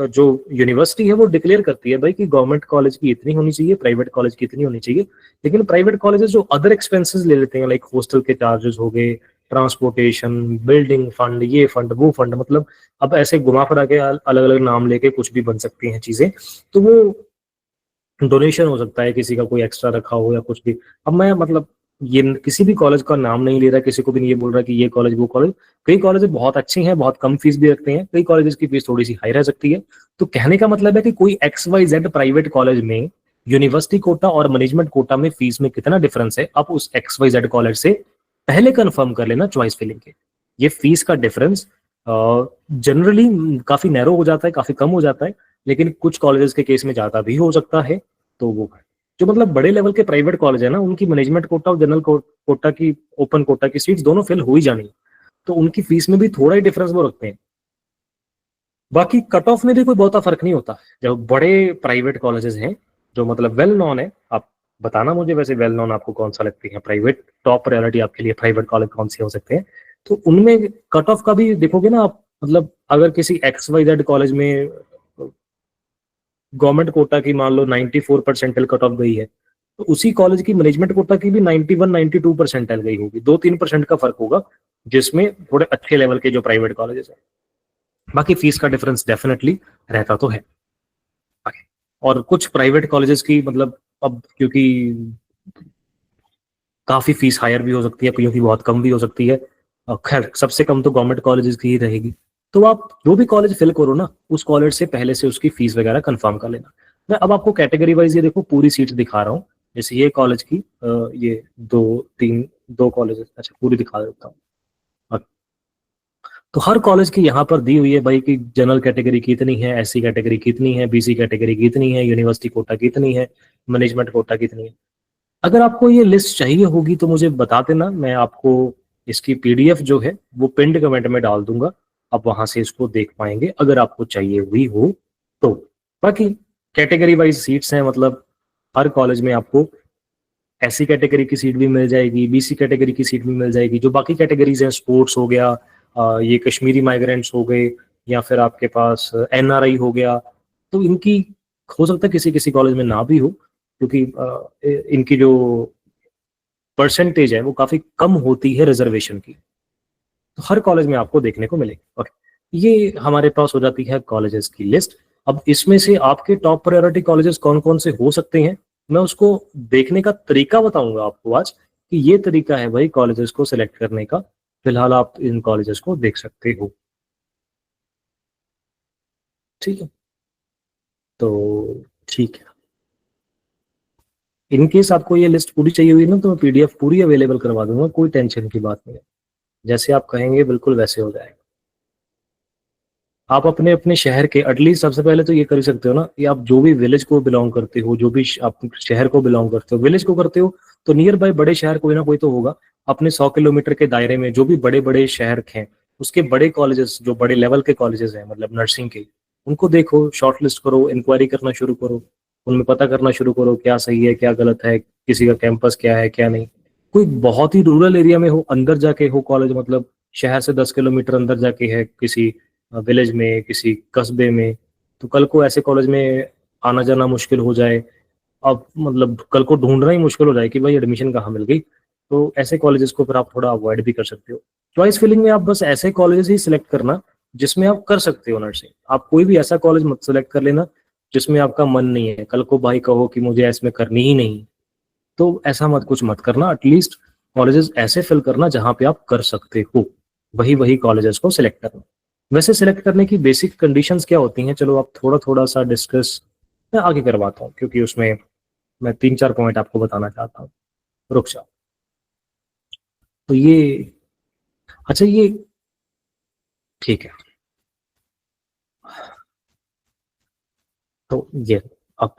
A: जो यूनिवर्सिटी है वो डिक्लेयर करती है भाई कि गवर्नमेंट कॉलेज की इतनी होनी चाहिए, प्राइवेट कॉलेज की इतनी होनी चाहिए। लेकिन प्राइवेट कॉलेजेस जो अदर एक्सपेंसेस ले लेते हैं, लाइक हॉस्टल के चार्जेस हो गए, ट्रांसपोर्टेशन, बिल्डिंग फंड, ये फंड वो फंड, मतलब अब ऐसे घुमा फिरा के अलग अलग नाम लेके कुछ भी बन सकती हैं चीजें। तो वो डोनेशन हो सकता है, किसी का कोई एक्स्ट्रा रखा हो या कुछ भी। अब मैं मतलब ये किसी भी कॉलेज का नाम नहीं ले रहा, किसी को भी नहीं ये बोल रहा कि ये कॉलेज वो कॉलेज। कई कॉलेज बहुत अच्छे हैं, बहुत कम फीस भी रखते हैं, कई कॉलेजेस की फीस थोड़ी सी हाई रह सकती है। तो कहने का मतलब है कि कोई XYZ प्राइवेट कॉलेज में यूनिवर्सिटी कोटा और मैनेजमेंट कोटा में फीस में कितना डिफरेंस है, आप उस XYZ कॉलेज से पहले कंफर्म कर लेना चॉइस फिलिंग के। ये फीस का डिफरेंस जनरली काफी नैरो हो जाता है, काफी कम हो जाता है, लेकिन कुछ कॉलेजेस के केस में ज्यादा भी हो सकता है। तो वो है जो मतलब बड़े लेवल के प्राइवेट कॉलेज है ना, उनकी मैनेजमेंट कोटा और जनरल कोटा की, ओपन कोटा की सीट्स दोनों फिल हो ही जानी है, तो उनकी फीस में भी थोड़ा ही डिफरेंस वो रखते हैं। बाकी कट ऑफ में भी कोई बहुत फर्क नहीं होता। जब बड़े प्राइवेट कॉलेजेस हैं जो मतलब वेल नॉन है, आप बताना मुझे वैसे वेल नॉन आपको कौन सा लगती है, प्राइवेट टॉप प्रायोरिटी आपके लिए प्राइवेट कॉलेज कौन से हो सकते हैं। तो उनमें कट ऑफ का भी देखोगे ना आप, मतलब अगर किसी XYZ कॉलेज में गवर्नमेंट कोटा की मान लो 94 परसेंटाइल कट ऑफ गई है, तो उसी कॉलेज की मैनेजमेंट कोटा की भी 91 92 परसेंटाइल गई होगी, 2-3% का फर्क होगा, जिसमें थोड़े अच्छे लेवल के जो प्राइवेट कॉलेजेस हैं। बाकी फीस का डिफरेंस डेफिनेटली रहता तो है। और कुछ प्राइवेट कॉलेजेस की मतलब अब क्योंकि काफी फीस हायर भी हो सकती है, कईयों की बहुत कम भी हो सकती है, खैर सबसे कम तो गवर्नमेंट कॉलेजेस की ही रहेगी। तो आप जो भी कॉलेज फिल करो ना, उस कॉलेज से पहले से उसकी फीस वगैरह कंफर्म कर लेना। मैं अब आपको कैटेगरी वाइज ये देखो पूरी सीट दिखा रहा हूँ, जैसे ये कॉलेज की ये 2 कॉलेज, अच्छा पूरी दिखा देता हूँ। तो हर कॉलेज की यहाँ पर दी हुई है भाई कि जनरल कैटेगरी कितनी है, SC कैटेगरी कितनी है, BC कैटेगरी कितनी है, यूनिवर्सिटी कोटा कितनी है, मैनेजमेंट कोटा कितनी है। अगर आपको ये लिस्ट चाहिए होगी तो मुझे बता देना, मैं आपको इसकी PDF जो है वो पिंड कमेंट में डाल दूंगा, आप वहां से इसको देख पाएंगे अगर आपको चाहिए हुई हो तो। बाकी कैटेगरी वाइज सीट्स हैं, मतलब हर कॉलेज में आपको SC कैटेगरी की सीट भी मिल जाएगी, BC कैटेगरी की सीट भी मिल जाएगी। जो बाकी कैटेगरीज हैं, स्पोर्ट्स हो गया, ये कश्मीरी माइग्रेंट्स हो गए, या फिर आपके पास NRI हो गया, तो इनकी हो सकता है किसी किसी कॉलेज में ना भी हो, क्योंकि इनकी जो परसेंटेज है वो काफी कम होती है रिजर्वेशन की। तो हर कॉलेज में आपको देखने को मिलेगी। ओके, ये हमारे पास हो जाती है कॉलेजेस की लिस्ट। अब इसमें से आपके टॉप प्रायोरिटी कॉलेजेस कौन कौन से हो सकते हैं, मैं उसको देखने का तरीका बताऊंगा आपको आज, कि ये तरीका है भाई कॉलेजेस को सिलेक्ट करने का। फिलहाल आप इन कॉलेजेस को देख सकते हो, ठीक है। तो ठीक है, इनकेस आपको ये लिस्ट पूरी चाहिए हुई ना तो मैं PDF पूरी अवेलेबल करवा दूंगा, कोई टेंशन की बात नहीं है। जैसे आप कहेंगे बिल्कुल वैसे हो जाएगा। आप अपने अपने शहर के एटलीस्ट सबसे पहले तो ये कर सकते हो ना कि आप जो भी विलेज को बिलोंग करते हो, जो भी आप शहर को बिलोंग करते हो, विलेज को करते हो, तो नियर बाय बड़े शहर कोई ना कोई तो होगा। अपने 100 किलोमीटर के दायरे में जो भी बड़े बड़े शहर हैं उसके बड़े कॉलेजेस, जो बड़े लेवल के कॉलेजेस हैं मतलब नर्सिंग के, उनको देखो, शॉर्ट लिस्ट करो, इंक्वायरी करना शुरू करो, उनमें पता करना शुरू करो क्या सही है क्या गलत है, किसी का कैंपस क्या है क्या नहीं। कोई बहुत ही रूरल एरिया में हो, अंदर जाके हो कॉलेज, मतलब शहर से 10 किलोमीटर अंदर जाके है किसी विलेज में, किसी कस्बे में, तो कल को ऐसे कॉलेज में आना जाना मुश्किल हो जाए, अब मतलब कल को ढूंढना ही मुश्किल हो जाए कि भाई एडमिशन कहाँ मिल गई, तो ऐसे कॉलेजेस को फिर आप थोड़ा अवॉइड भी कर सकते हो। चॉइस फिलिंग में आप बस ऐसे कॉलेजेस ही सिलेक्ट करना जिसमें आप कर सकते हो नर्सिंग। आप कोई भी ऐसा कॉलेज मत सिलेक्ट कर लेना जिसमें आपका मन नहीं है, कल को भाई कहो कि मुझे इसमें करनी ही नहीं, तो ऐसा मत कुछ मत करना। एटलीस्ट कॉलेजेस ऐसे फिल करना जहां पे आप कर सकते हो, वही वही कॉलेजेस को सिलेक्ट करना। वैसे सिलेक्ट करने की बेसिक कंडीशंस क्या होती हैं, चलो आप थोड़ा थोड़ा सा डिस्कस मैं आगे करवाता हूँ, क्योंकि उसमें मैं 3-4 पॉइंट आपको बताना चाहता हूँ। रुक जाओ। तो ये, अच्छा ये ठीक है। तो ये अब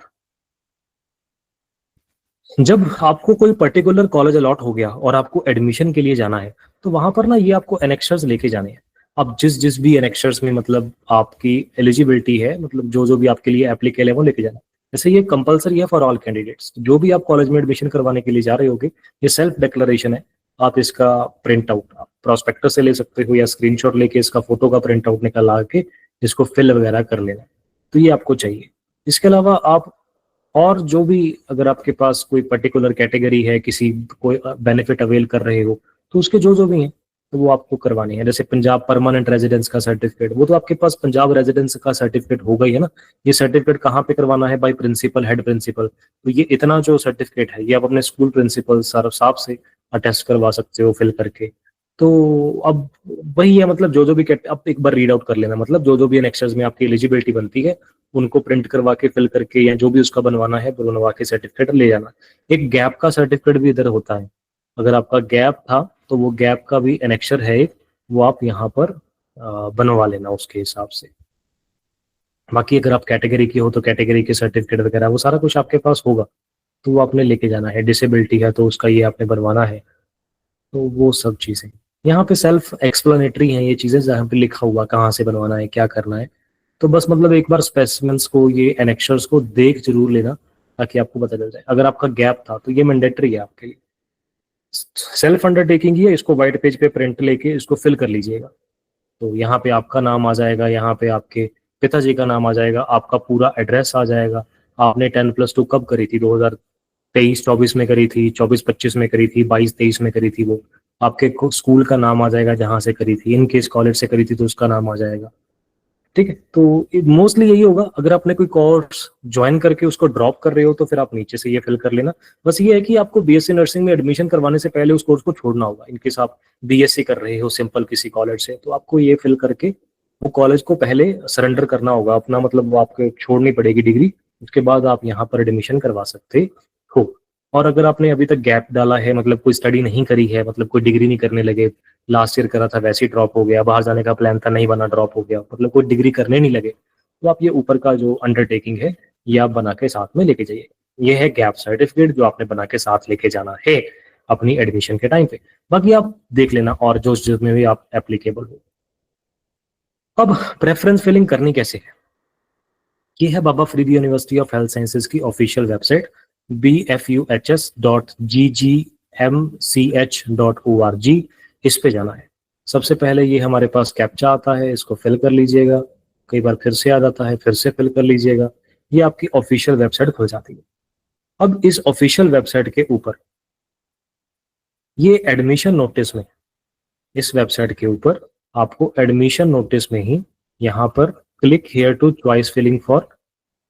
A: जब आपको कोई पर्टिकुलर कॉलेज अलॉट हो गया और आपको एडमिशन के लिए जाना है, तो वहां पर ना ये आपको एनेक्शर्स लेके जाने हैं। अब जिस जिस भी एनेक्शर्स में मतलब आपकी एलिजिबिलिटी है, मतलब जो जो भी आपके लिए एप्लीकेबल है वो लेके जाना है। जैसे ये कंपलसरी है फॉर ऑल कैंडिडेट्स, जो भी आप कॉलेज में एडमिशन करवाने के लिए जा रहे होगे, ये सेल्फ डिक्लेरेशन है। आप इसका प्रिंट आउट आप प्रोस्पेक्टस से ले सकते हो, या स्क्रीनशॉट लेके इसका फोटो का प्रिंट आउट निकाला के इसको फिल वगैरह कर लेना। तो ये आपको चाहिए। इसके अलावा आप और जो भी, अगर आपके पास कोई पर्टिकुलर कैटेगरी है, किसी कोई बेनिफिट अवेल कर रहे हो, तो उसके जो जो भी हैं तो वो आपको करवानी है। जैसे पंजाब परमानेंट रेजिडेंस का सर्टिफिकेट, वो तो आपके पास पंजाब रेजिडेंस का सर्टिफिकेट होगा ही है ना। ये सर्टिफिकेट कहाँ पे करवाना है, बाय प्रिंसिपल, हेड प्रिंसिपल। तो ये इतना जो सर्टिफिकेट है ये आप अपने स्कूल प्रिंसिपल सर साहब से अटेस्ट करवा सकते हो फिल करके। तो अब वही है, मतलब जो जो भी अब एक बार रीड आउट कर लेना, मतलब जो जो भी एनेक्सर्स में आपकी एलिजिबिलिटी बनती है उनको प्रिंट करवा के फिल करके, या जो भी उसका बनवाना है बनवा के सर्टिफिकेट ले जाना। एक गैप का सर्टिफिकेट भी इधर होता है, अगर आपका गैप था तो वो गैप का भी एनेक्शर है एक, वो आप यहाँ पर बनवा लेना उसके हिसाब से। बाकी अगर आप कैटेगरी की हो तो कैटेगरी के सर्टिफिकेट वगैरह वो सारा कुछ आपके पास होगा, तो वो आपने लेके जाना है। डिसेबिलिटी है तो उसका ये आपने बनवाना है। तो वो सब चीजें यहाँ पे सेल्फ एक्सप्लेनेटरी हैं, ये चीजें जहाँ पे लिखा हुआ कहाँ से बनवाना है क्या करना है। तो बस मतलब एक बार स्पेसिमेंस को, ये एनेक्शर्स को देख जरूर लेना, ताकि आपको पता चल जाए। अगर आपका गैप था तो ये मैंडेटरी है आपके लिए, सेल्फ अंडरटेकिंग ही है। इसको व्हाइट पेज पे प्रिंट लेके इसको फिल कर लीजिएगा। तो यहाँ पे आपका नाम आ जाएगा, यहाँ पे आपके पिताजी का नाम आ जाएगा, आपका पूरा एड्रेस आ जाएगा। आपने 10+2 कब करी थी, 2023-24 में करी थी, 24-25 में करी थी, 22-23 में करी थी, वो आपके स्कूल का नाम आ जाएगा जहां से करी थी। इन केस कॉलेज से करी थी तो उसका नाम आ जाएगा। ठीक है, तो मोस्टली यही होगा। अगर आपने कोई कोर्स ज्वाइन करके उसको ड्रॉप कर रहे हो तो फिर आप नीचे से ये फिल कर लेना। बस ये है कि आपको बीएससी नर्सिंग में एडमिशन करवाने से पहले उस कोर्स को छोड़ना होगा। इनकेस आप बीएससी कर रहे हो सिंपल किसी कॉलेज से, तो आपको ये फिल करके वो कॉलेज को पहले सरेंडर करना होगा अपना, मतलब वो आपको छोड़नी पड़ेगी डिग्री। उसके बाद आप यहाँ पर एडमिशन करवा सकते हो। और अगर आपने अभी तक गैप डाला है, मतलब कोई स्टडी नहीं करी है, मतलब कोई डिग्री नहीं करने लगे, लास्ट ईयर करा था वैसे ही ड्रॉप हो गया, बाहर जाने का प्लान था नहीं बना ड्रॉप हो गया, मतलब कोई डिग्री करने नहीं लगे, तो आप ये ऊपर का जो अंडरटेकिंग है ये आप बना के साथ में लेके जाइए। ये है गैप सर्टिफिकेट जो आपने बना के साथ लेके जाना है अपनी एडमिशन के टाइम पे। बाकी आप देख लेना और जो जिसमें भी आप एप्लीकेबल हो। अब प्रेफरेंस फिलिंग करनी कैसे है, ये है Baba Farid university of health sciences की ऑफिशियल वेबसाइट bfuhs.ggmch.org। इस पे जाना है। सबसे पहले ये हमारे पास कैप्चा आता है, इसको फिल कर लीजिएगा। कई बार फिर से आ जाता है, फिर से फिल कर लीजिएगा। ये आपकी ऑफिशियल वेबसाइट खुल जाती है। अब इस ऑफिशियल वेबसाइट के ऊपर ये एडमिशन नोटिस में, इस वेबसाइट के ऊपर आपको एडमिशन नोटिस में ही यहाँ पर click here to choice filling for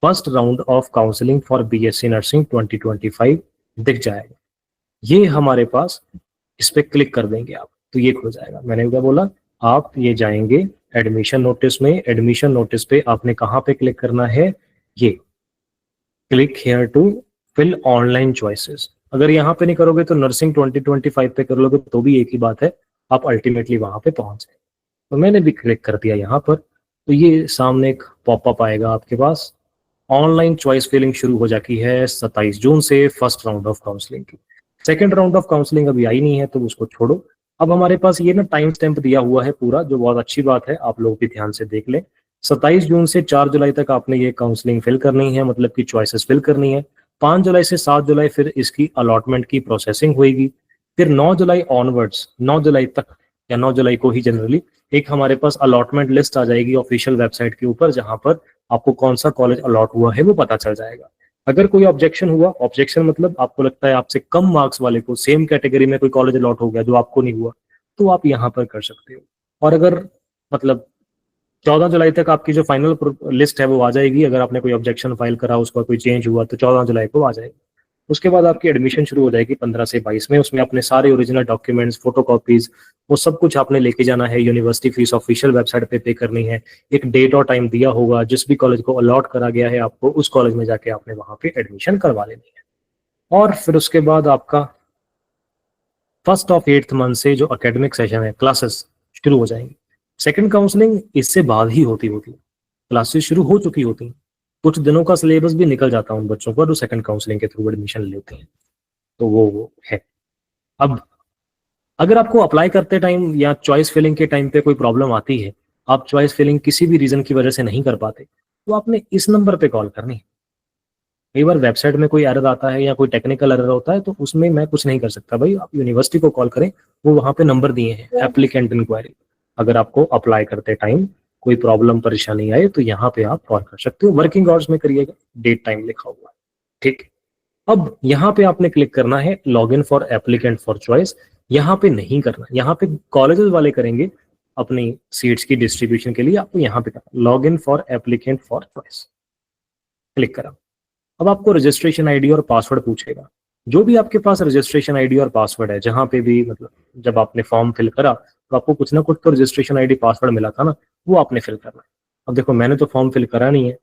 A: first round of counselling for BSc nursing 2025 दिख जाएगा। ये हमारे पास, इस पे क्लिक कर देंगे आप तो ये खुल जाएगा। मैंने क्या बोला, आप ये जाएंगे एडमिशन नोटिस में, एडमिशन नोटिस पे आपने कहाँ पे क्लिक करना है, ये click here to fill online choices. अगर यहाँ पे नहीं करोगे तो नर्सिंग 2025 पे कर लोगे तो भी एक ही बात है, आप अल्टीमेटली वहां पे पहुंच गए। तो मैंने भी क्लिक कर दिया यहाँ पर। तो ये सामने एक पॉपअप आएगा आपके पास, ऑनलाइन चॉइस फिलिंग शुरू हो जाती है 27 जून से फर्स्ट राउंड ऑफ काउंसलिंग की। सेकंड राउंड ऑफ काउंसलिंग अभी आई नहीं है तो उसको छोड़ो। अब हमारे पास ये ना टाइम स्टैम्प दिया हुआ है पूरा, जो बहुत अच्छी बात है, आप लोग भी ध्यान से देख लें। 27 जून से 4 जुलाई तक आपने ये काउंसलिंग फिल करनी है, मतलब कि चॉइसेस फिल करनी है। 5 जुलाई से 7 जुलाई फिर इसकी अलॉटमेंट की प्रोसेसिंग होगी। फिर 9 जुलाई ऑनवर्ड्स, 9 जुलाई तक या 9 जुलाई को ही जनरली एक हमारे पास अलॉटमेंट लिस्ट आ जाएगी ऑफिशियल वेबसाइट के ऊपर, जहां पर आपको कौन सा कॉलेज अलॉट हुआ है वो पता चल जाएगा। अगर कोई ऑब्जेक्शन हुआ, ऑब्जेक्शन मतलब आपको लगता है आपसे कम मार्क्स वाले को सेम कैटेगरी में कोई कॉलेज अलॉट हो गया जो आपको नहीं हुआ, तो आप यहाँ पर कर सकते हो। और अगर मतलब 14 जुलाई तक आपकी जो फाइनल लिस्ट है वो आ जाएगी, अगर आपने कोई ऑब्जेक्शन फाइल करा, उसका कोई चेंज हुआ तो 14 जुलाई को आ जाएगी। उसके बाद आपकी एडमिशन शुरू हो जाएगी 15 से 22 में। उसमें अपने सारे ओरिजिनल डॉक्यूमेंट्स, फोटोकॉपीज, वो सब कुछ आपने लेके जाना है। यूनिवर्सिटी फीस ऑफिशियल वेबसाइट पे करनी है। एक डेट और टाइम दिया होगा, जिस भी कॉलेज को अलॉट करा गया है आपको, उस कॉलेज में जाके आपने वहां पे एडमिशन करवा लेनी है। और फिर उसके बाद आपका 1 मंथ से जो एकेडमिक सेशन है, क्लासेस शुरू हो जाएंगी। सेकंड काउंसलिंग इससे बाद ही होती होती है, क्लासेस शुरू हो चुकी होती हैं। कुछ दिनों का सिलेबस भी निकल जाता है उन बच्चों का जो सेकंड काउंसलिंग के थ्रू एडमिशन लेते हैं। तो वो है। अब अगर आपको अप्लाई करते टाइम या चॉइस फिलिंग के टाइम पे कोई प्रॉब्लम आती है, आप चॉइस फिलिंग किसी भी रीजन की वजह से नहीं कर पाते, तो आपने इस नंबर पे कॉल करनी है। कई बार वेबसाइट में कोई एरर आता है या कोई टेक्निकल एरर होता है, तो उसमें मैं कुछ नहीं कर सकता भाई, आप यूनिवर्सिटी को कॉल करें, वो वहां पे नंबर दिए हैं, एप्लीकेंट इंक्वायरी। अगर आपको अप्लाई करते टाइम कोई प्रॉब्लम परेशानी आए तो यहाँ पे आप कॉल कर सकते हो। वर्किंग आवर्स में करिएगा, डेट टाइम लिखा हुआ है, ठीक। अब यहाँ पे आपने क्लिक करना है log in for applicant for choice. यहाँ पे नहीं करना, यहाँ पे कॉलेजेस वाले करेंगे अपनी सीट्स की डिस्ट्रीब्यूशन के लिए। आपको यहाँ पे करना log in for applicant for choice, click करा। अब आपको रजिस्ट्रेशन आईडी और पासवर्ड पूछेगा। जो भी आपके पास रजिस्ट्रेशन आईडी और पासवर्ड है, जहां पे भी मतलब जब आपने फॉर्म फिल करा तो आपको कुछ ना कुछ तो रजिस्ट्रेशन आईडी पासवर्ड मिला था ना, वो आपने फिल करना है। अब देखो मैंने तो फॉर्म फिल करा नहीं है,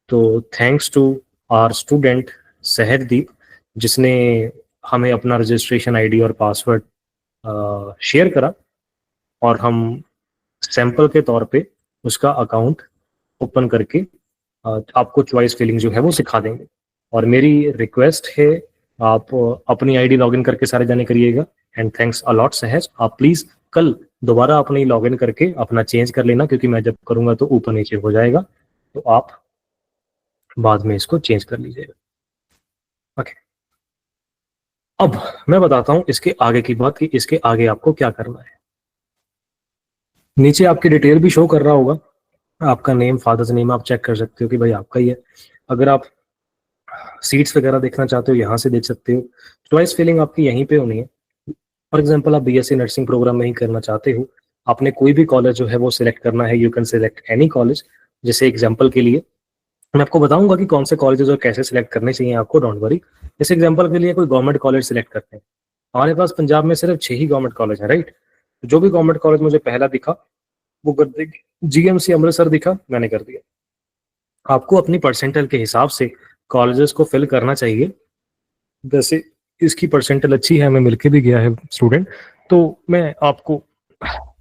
A: तो thanks to our student Sahajdeep, जिसने हमें अपना रजिस्ट्रेशन आईडी और पासवर्ड शेयर करा, और हम सैंपल के तौर पे उसका अकाउंट ओपन करके आपको चॉइस फिलिंग जो है वो सिखा देंगे। और मेरी रिक्वेस्ट है, आप अपनी आईडी लॉगिन करके सारे जाने करिएगा। एंड थैंक्स अलॉट सहज। आप प्लीज कल दोबारा अपनी लॉगिन करके अपना चेंज कर लेना, क्योंकि मैं जब करूंगा तो ऊपर नीचे हो जाएगा, तो आप बाद में इसको चेंज कर लीजिएगा। ओके, अब मैं बताता हूं इसके आगे की बात, कि इसके आगे आपको क्या करना है। नीचे आपकी डिटेल भी शो कर रहा होगा, आपका नेम, फादर्स नेम आप चेक कर सकते हो कि भाई आपका ही है। अगर आप सीट्स वगैरह देखना चाहते हो यहाँ से देख सकते हो। चॉइस फिलिंग आपकी यहीं पे होनी है। फॉर एग्जांपल आप बीएससी नर्सिंग प्रोग्राम में ही करना चाहते हो, आपने कोई भी कॉलेज जो है वो सिलेक्ट करना है। You can select any college. जैसे एग्जांपल के लिए मैं आपको बताऊंगा कि कौन से कॉलेजेस और कैसे सिलेक्ट करने चाहिए आपको, डोंट वरी। जैसे एग्जांपल के लिए कोई गवर्नमेंट कॉलेज सिलेक्ट करते हैं। हमारे पास पंजाब में सिर्फ 6 ही गवर्नमेंट कॉलेज है, राइट। जो भी गवर्नमेंट कॉलेज मुझे पहला दिखा वो कर देंगे। जीएमसी अमृतसर दिखा, मैंने कर दिया। आपको अपनी परसेंटाइल के हिसाब से कॉलेजेस को फिल करना चाहिए। जैसे इसकी परसेंटाइल अच्छी है, हमें मिलके भी गया है स्टूडेंट, तो मैं आपको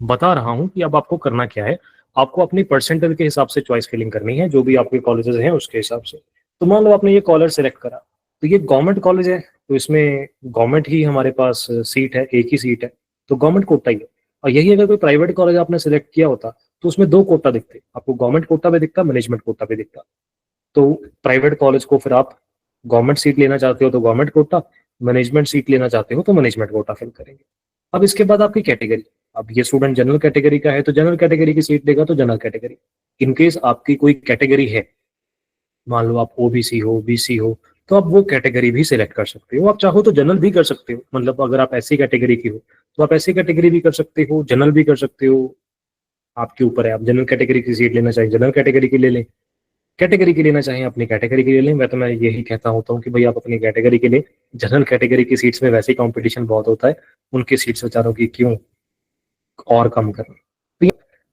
A: बता रहा हूं कि अब आपको करना क्या है। आपको अपनी परसेंटाइल के हिसाब से चॉइस फिलिंग करनी है, जो भी आपके कॉलेजेस हैं उसके हिसाब से। तो मान लो आपने ये कॉलेज सेलेक्ट करा, तो ये गवर्नमेंट कॉलेज है, तो इसमें गवर्नमेंट ही हमारे पास सीट है, एक ही सीट है, तो गवर्नमेंट कोटा ही है। और यही अगर कोई प्राइवेट कॉलेज आपने सेलेक्ट किया होता तो उसमें 2 कोटा दिखते, आपको गवर्नमेंट कोटा भी दिखता, मैनेजमेंट कोटा भी दिखता। तो प्राइवेट कॉलेज को फिर आप गवर्नमेंट सीट लेना चाहते हो तो गवर्नमेंट कोटा, मैनेजमेंट सीट लेना चाहते हो तो मैनेजमेंट कोटा फिल करेंगे। अब इसके बाद आपकी कैटेगरी, अब ये स्टूडेंट जनरल कैटेगरी का है तो जनरल कैटेगरी की सीट लेगा तो जनरल कैटेगरी। इनकेस आपकी कोई कैटेगरी है, मान लो आप ओबीसी हो, बीसी हो, तो आप वो कैटेगरी भी सिलेक्ट कर सकते हो। आप चाहो तो जनरल भी कर सकते हो, मतलब अगर आप ऐसी कैटेगरी की हो तो आप ऐसी कैटेगरी भी कर सकते हो, जनरल भी कर सकते हो, आपके ऊपर है। आप जनरल कैटेगरी की सीट लेना चाहिए जनरल कैटेगरी की ले लें, कैटेगरी की लेना चाहें अपनी कैटेगरी के लिए लें। मैं यही कहता होता हूँ कि भाई आप अपनी कैटेगरी के लिए, जनरल कैटेगरी की सीट्स में वैसे ही कंपटीशन बहुत होता है, उनकी सीट्स बेचारों की क्यों और कम करना।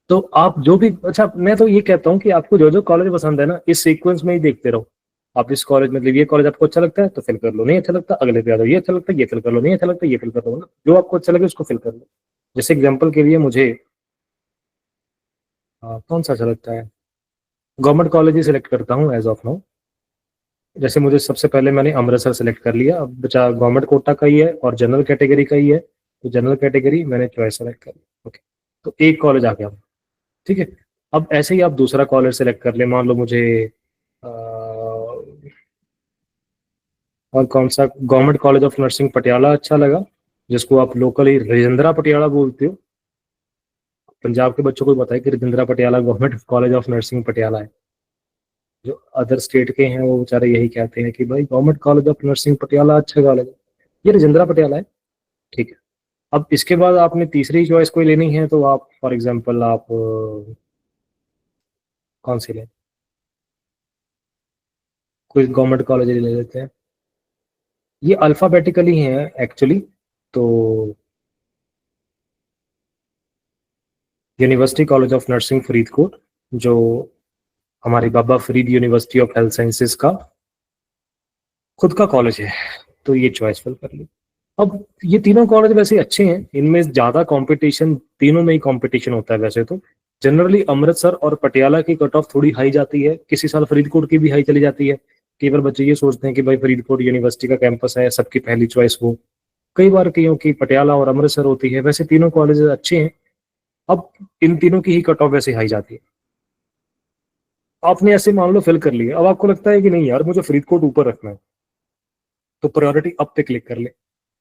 A: तो आप जो भी, अच्छा मैं तो ये कहता हूँ कि आपको जो जो कॉलेज पसंद है ना, इस सीक्वेंस में ही देखते रहो। आप इस कॉलेज, मतलब ये कॉलेज आपको अच्छा लगता है तो फिल कर लो, नहीं अच्छा लगता अगले पे आ जाओ, ये अच्छा लगता है ये फिल कर लो, नहीं अच्छा लगता ये फिल कर लो ना, जो आपको अच्छा लगे उसको फिल कर लो। जैसे एग्जाम्पल के लिए मुझे कौन सा अच्छा लगता है, गवर्नमेंट कॉलेज ही सिलेक्ट करता हूँ एज ऑफ नाउ। जैसे मुझे सबसे पहले मैंने अमृतसर सेलेक्ट कर लिया, अब बचा गवर्नमेंट कोटा का ही है और जनरल कैटेगरी का ही है, तो जनरल कैटेगरी मैंने चॉइस सेलेक्ट कर लिया। ओके, तो एक कॉलेज आ गया। ठीक है, अब ऐसे ही आप दूसरा कॉलेज सेलेक्ट कर ले। मान लो मुझे अ, और कौन सा, government college of nursing Patiala अच्छा लगा, जिसको आप लोकली राजेंद्रा पटियाला बोलते हो। पंजाब के बच्चों को बताया कि Rajendra Patiala government college of nursing Patiala है। जो अदर स्टेट के हैं वो बेचारे यही कहते हैं कि भाई government college of nursing Patiala अच्छा कॉलेज है, ये राजेंद्रा पटियाला है। ठीक है, अब इसके बाद आपने तीसरी चॉइस कोई लेनी है तो आप फॉर एग्जांपल आप कौन सी लें, कोई गवर्नमेंट कॉलेज ले लेते हैं। ये अल्फाबेटिकली है एक्चुअली। तो university college of nursing Faridkot, जो हमारी Baba Farid university of health sciences का खुद का कॉलेज है, तो ये चॉइस फिल कर ली। अब ये तीनों कॉलेज वैसे अच्छे हैं, इनमें ज्यादा कंपटीशन, तीनों में ही कंपटीशन होता है वैसे तो। जनरली अमृतसर और पटियाला की कट ऑफ थोड़ी हाई जाती है, किसी साल फरीदकोट की भी हाई चली जाती है। कई बार बच्चे ये सोचते हैं कि भाई फरीदकोट यूनिवर्सिटी का कैंपस है, सबकी पहली चॉइस वो। कई बार कईयों की पटियाला और अमृतसर होती है। वैसे तीनों कॉलेज अच्छे हैं। अब इन तीनों की ही कट ऑफ वैसे हाई जाती है। आपने ऐसे मान लो फिल कर लिया, अब आपको लगता है कि नहीं यार मुझे फरीदकोट ऊपर रखना है, तो प्रायोरिटी अप पे क्लिक कर ले।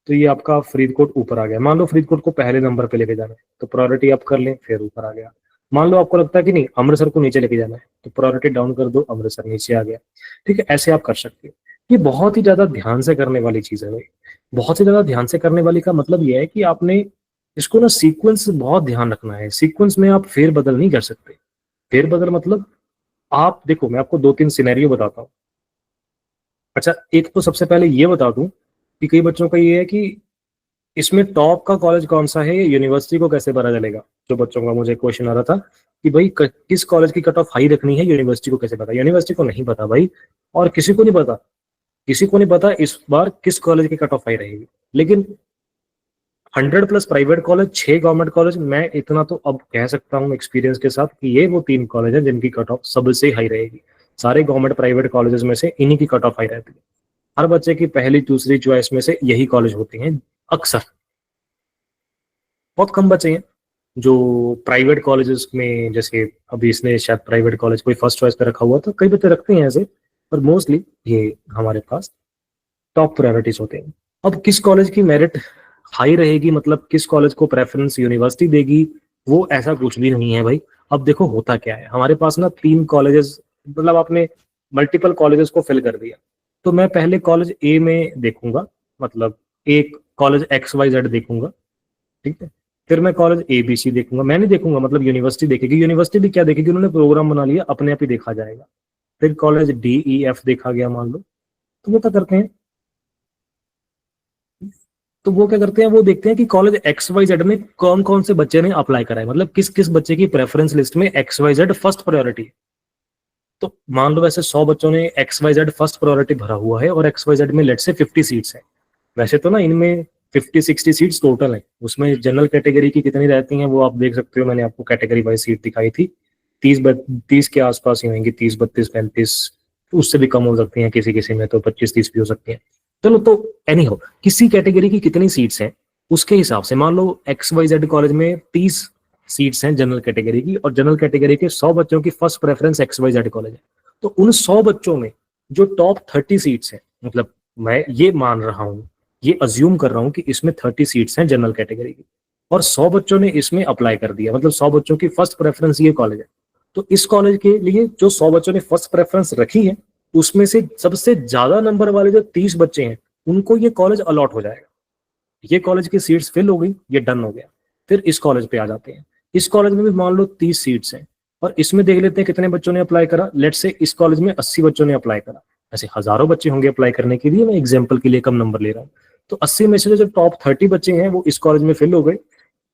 A: तो ये आपका फरीदकोट ऊपर आ गया। मान लो फरीदकोट को पहले नंबर पे लेके जाना है तो प्रायोरिटी अप कर लें, फिर ऊपर आ गया। मान लो आपको लगता है कि नहीं अमृतसर को नीचे लेके जाना है तो प्रायोरिटी डाउन कर दो, अमृतसर नीचे आ गया। ठीक है, ऐसे आप कर सकते हो। ये बहुत ही ज्यादा ध्यान से करने वाली चीज है भाई। बहुत ही ज्यादा ध्यान से करने वाली का मतलब ये है कि आपने इसको ना सीक्वेंस बहुत ध्यान रखना है। सीक्वेंस में आप फेर बदल नहीं कर सकते। फेर बदल मतलब आप देखो, मैं आपको दो तीन सिनेरियो बताता हूँ। अच्छा, एक तो सबसे पहले ये बता दूं कि कई बच्चों का ये है कि इसमें टॉप का कॉलेज कौन सा है, ये यूनिवर्सिटी को कैसे पता चलेगा। जो बच्चों का मुझे क्वेश्चन आ रहा था कि भाई किस कॉलेज की कट ऑफ हाई रखनी है, यूनिवर्सिटी को कैसे पता। यूनिवर्सिटी को नहीं पता भाई, और किसी को नहीं पता। किसी को नहीं पता इस बार किस कॉलेज की कट ऑफ हाई रहेगी। लेकिन 100+ प्राइवेट कॉलेज, 6 गवर्नमेंट कॉलेज, मैं इतना तो अब कह सकता हूँ एक्सपीरियंस के साथ कि ये वो 3 कॉलेज हैं जिनकी कट ऑफ सबसे हाई रहेगी। सारे गवर्नमेंट प्राइवेट कॉलेजेस में से इन्हीं की कट ऑफ हाई रहती है। हर बच्चे की पहली दूसरी चॉइस में से यही कॉलेज होते हैं अक्सर। बहुत कम बच्चे हैं जो प्राइवेट कॉलेजेस में, जैसे अभी इसने शायद प्राइवेट कॉलेज कोई फर्स्ट चॉइस पे रखा हुआ था, कई बच्चे रखते हैं ऐसे, पर मोस्टली ये हमारे पास टॉप प्रायोरिटीज होते हैं। अब किस कॉलेज की मेरिट हाई रहेगी, मतलब किस कॉलेज को प्रेफरेंस यूनिवर्सिटी देगी, वो ऐसा कुछ भी नहीं है भाई। अब देखो होता क्या है, हमारे पास ना 3 कॉलेजेस, मतलब आपने मल्टीपल कॉलेजेस को फिल कर दिया। तो मैं पहले कॉलेज ए में देखूंगा, मतलब एक कॉलेज XYZ देखूंगा। ठीक है, फिर मैं कॉलेज ABC देखूंगा। मैं नहीं देखूंगा, मतलब यूनिवर्सिटी देखेगी। यूनिवर्सिटी भी क्या देखेगी, उन्होंने प्रोग्राम बना लिया, अपने आप ही देखा जाएगा। फिर कॉलेज DEF देखा गया मान लो। तो वो क्या करते हैं, वो देखते हैं कि कॉलेज XYZ में कौन कौन से बच्चे ने अप्लाई करा है, मतलब किस किस बच्चे की प्रेफरेंस लिस्ट में XYZ फर्स्ट प्रायोरिटी है। तो मान लो वैसे 100 बच्चों ने XYZ फर्स्ट प्रायोरिटी भरा हुआ है और XYZ में लेट से 50 सीट्स है। वैसे तो ना इनमें 50-60 सीट्स टोटल है। उसमें जनरल कैटेगरी की कितनी रहती हैं वो आप देख सकते हो, मैंने आपको कैटेगरी वाइज सीट दिखाई थी। 30 के आसपास ही होंगी, 30, 32, 35। उससे भी कम हो सकती हैं, किसी किसी में तो 25-30 भी हो सकती हैं। चलो, तो एनी हो, किसी कैटेगरी की कितनी सीट्स हैं उसके हिसाब से मान लो XYZ कॉलेज में 30 सीट्स हैं जनरल कैटेगरी की, और जनरल कैटेगरी के 100 बच्चों की फर्स्ट प्रेफरेंस XYZ कॉलेज है। तो उन 100 बच्चों में जो टॉप 30 सीट्स हैं, मतलब मैं ये मान रहा हूं, ये अज्यूम कर रहा हूं कि इसमें 30 सीट्स हैं जनरल कैटेगरी की, और 100 बच्चों ने इसमें अप्लाई कर दिया, मतलब 100 बच्चों की फर्स्ट प्रेफरेंस ये कॉलेज है। तो इस कॉलेज के लिए जो 100 बच्चों ने फर्स्ट प्रेफरेंस रखी है, उसमें से सबसे ज्यादा नंबर वाले जो 30 बच्चे हैं उनको ये कॉलेज अलॉट हो जाएगा। ये कॉलेज की सीट्स फिल हो गई, ये डन हो गया। फिर इस कॉलेज पे आ जाते हैं। इस कॉलेज में भी मान लो 30 सीट्स हैं, और इसमें देख लेते हैं कितने बच्चों ने अप्लाई करा। लेट से इस कॉलेज में 80 बच्चों ने अप्लाई करा। ऐसे हजारों बच्चे होंगे अप्लाई करने के लिए, मैं एग्जाम्पल के लिए कम नंबर ले रहा हूँ। तो 80 में से जो टॉप 30 बच्चे हैं वो इस कॉलेज में फिल हो गए,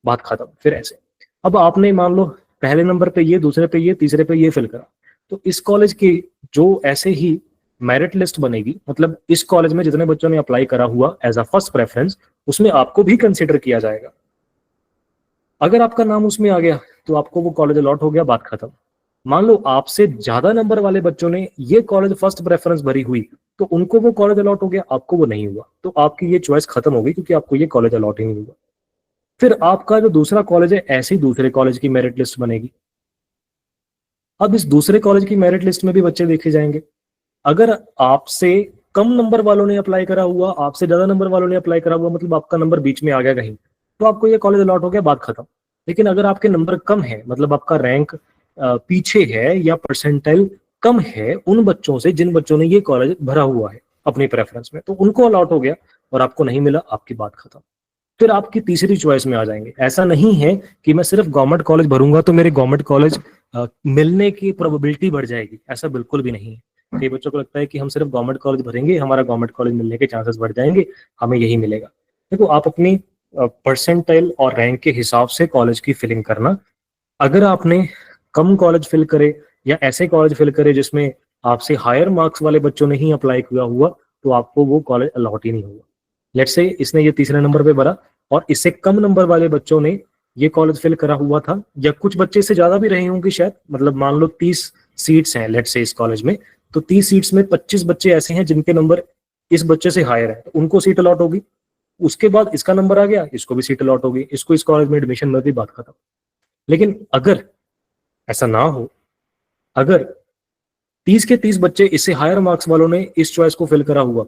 A: बात खत्म। फिर ऐसे अब आपने मान लो पहले नंबर पे ये, दूसरे पे ये, तीसरे पे ये फिल करा, तो इस कॉलेज की जो ऐसे ही मेरिट लिस्ट बनेगी, मतलब इस कॉलेज में जितने बच्चों ने अप्लाई करा हुआ एज अ फर्स्ट प्रेफरेंस, उसमें आपको भी कंसिडर किया जाएगा। अगर आपका नाम उसमें आ गया तो आपको वो कॉलेज अलॉट हो गया, बात खत्म। मान लो आपसे ज्यादा नंबर वाले बच्चों ने ये कॉलेज फर्स्ट प्रेफरेंस भरी हुई, तो उनको वो कॉलेज अलॉट हो गया, आपको वो नहीं हुआ, तो आपकी ये चॉइस खत्म हो गई, क्योंकि आपको ये कॉलेज अलॉट ही नहीं हुआ। फिर आपका जो दूसरा कॉलेज है, ऐसे ही दूसरे कॉलेज की मेरिट लिस्ट बनेगी। अब इस दूसरे कॉलेज की मेरिट लिस्ट में भी बच्चे देखे जाएंगे। अगर आपसे कम नंबर वालों ने अप्लाई करा हुआ, आपसे ज्यादा नंबर वालों ने अप्लाई करा हुआ, मतलब आपका नंबर बीच में आ गया कहीं, तो आपको ये कॉलेज अलॉट हो गया, बात खत्म। लेकिन अगर आपके नंबर कम है, मतलब आपका रैंक पीछे है या परसेंटाइल कम है उन बच्चों से जिन बच्चों ने ये कॉलेज भरा हुआ है अपनी प्रेफरेंस में, तो उनको अलॉट हो गया और आपको नहीं मिला, आपकी बात खत्म। फिर आपकी तीसरी चॉइस में आ जाएंगे। ऐसा नहीं है कि मैं सिर्फ गवर्नमेंट कॉलेज भरूंगा तो मेरे गवर्नमेंट कॉलेज मिलने की प्रोबेबिलिटी बढ़ जाएगी, ऐसा बिल्कुल भी नहीं है। कई बच्चों को लगता है कि हम सिर्फ गवर्नमेंट कॉलेज भरेंगे, हमारा गवर्नमेंट कॉलेज मिलने के चांसेस बढ़ जाएंगे, हमें यही मिलेगा। देखो, आप अपनी परसेंटाइल और रैंक के हिसाब से कॉलेज की फिलिंग करना। अगर आपने कम कॉलेज फिल करे या ऐसे कॉलेज फिल करे जिसमें आपसे हायर मार्क्स वाले बच्चों ने ही अप्लाई किया हुआ, तो आपको वो कॉलेज अलॉट ही नहीं होगा। लेट्स से इसने ये तीसरे नंबर पे भरा और इससे कम नंबर वाले बच्चों ने ये कॉलेज फिल करा हुआ था, या कुछ बच्चे से ज्यादा भी रहे होंगे शायद, मतलब मान लो 30 सीट्स हैं लेट्स से इस कॉलेज में, तो 30 सीट्स में 25 बच्चे ऐसे हैं जिनके नंबर इस बच्चे से हायर है, तो उनको सीट अलॉट होगी। उसके बाद इसका नंबर आ गया, इसको भी सीट अलॉट होगी, इसको इस कॉलेज में एडमिशन मिल गई, बात खत्म। लेकिन अगर ऐसा ना हो, अगर 30 के 30 बच्चे इससे हायर मार्क्स वालों ने इस चॉइस को फिल करा हुआ,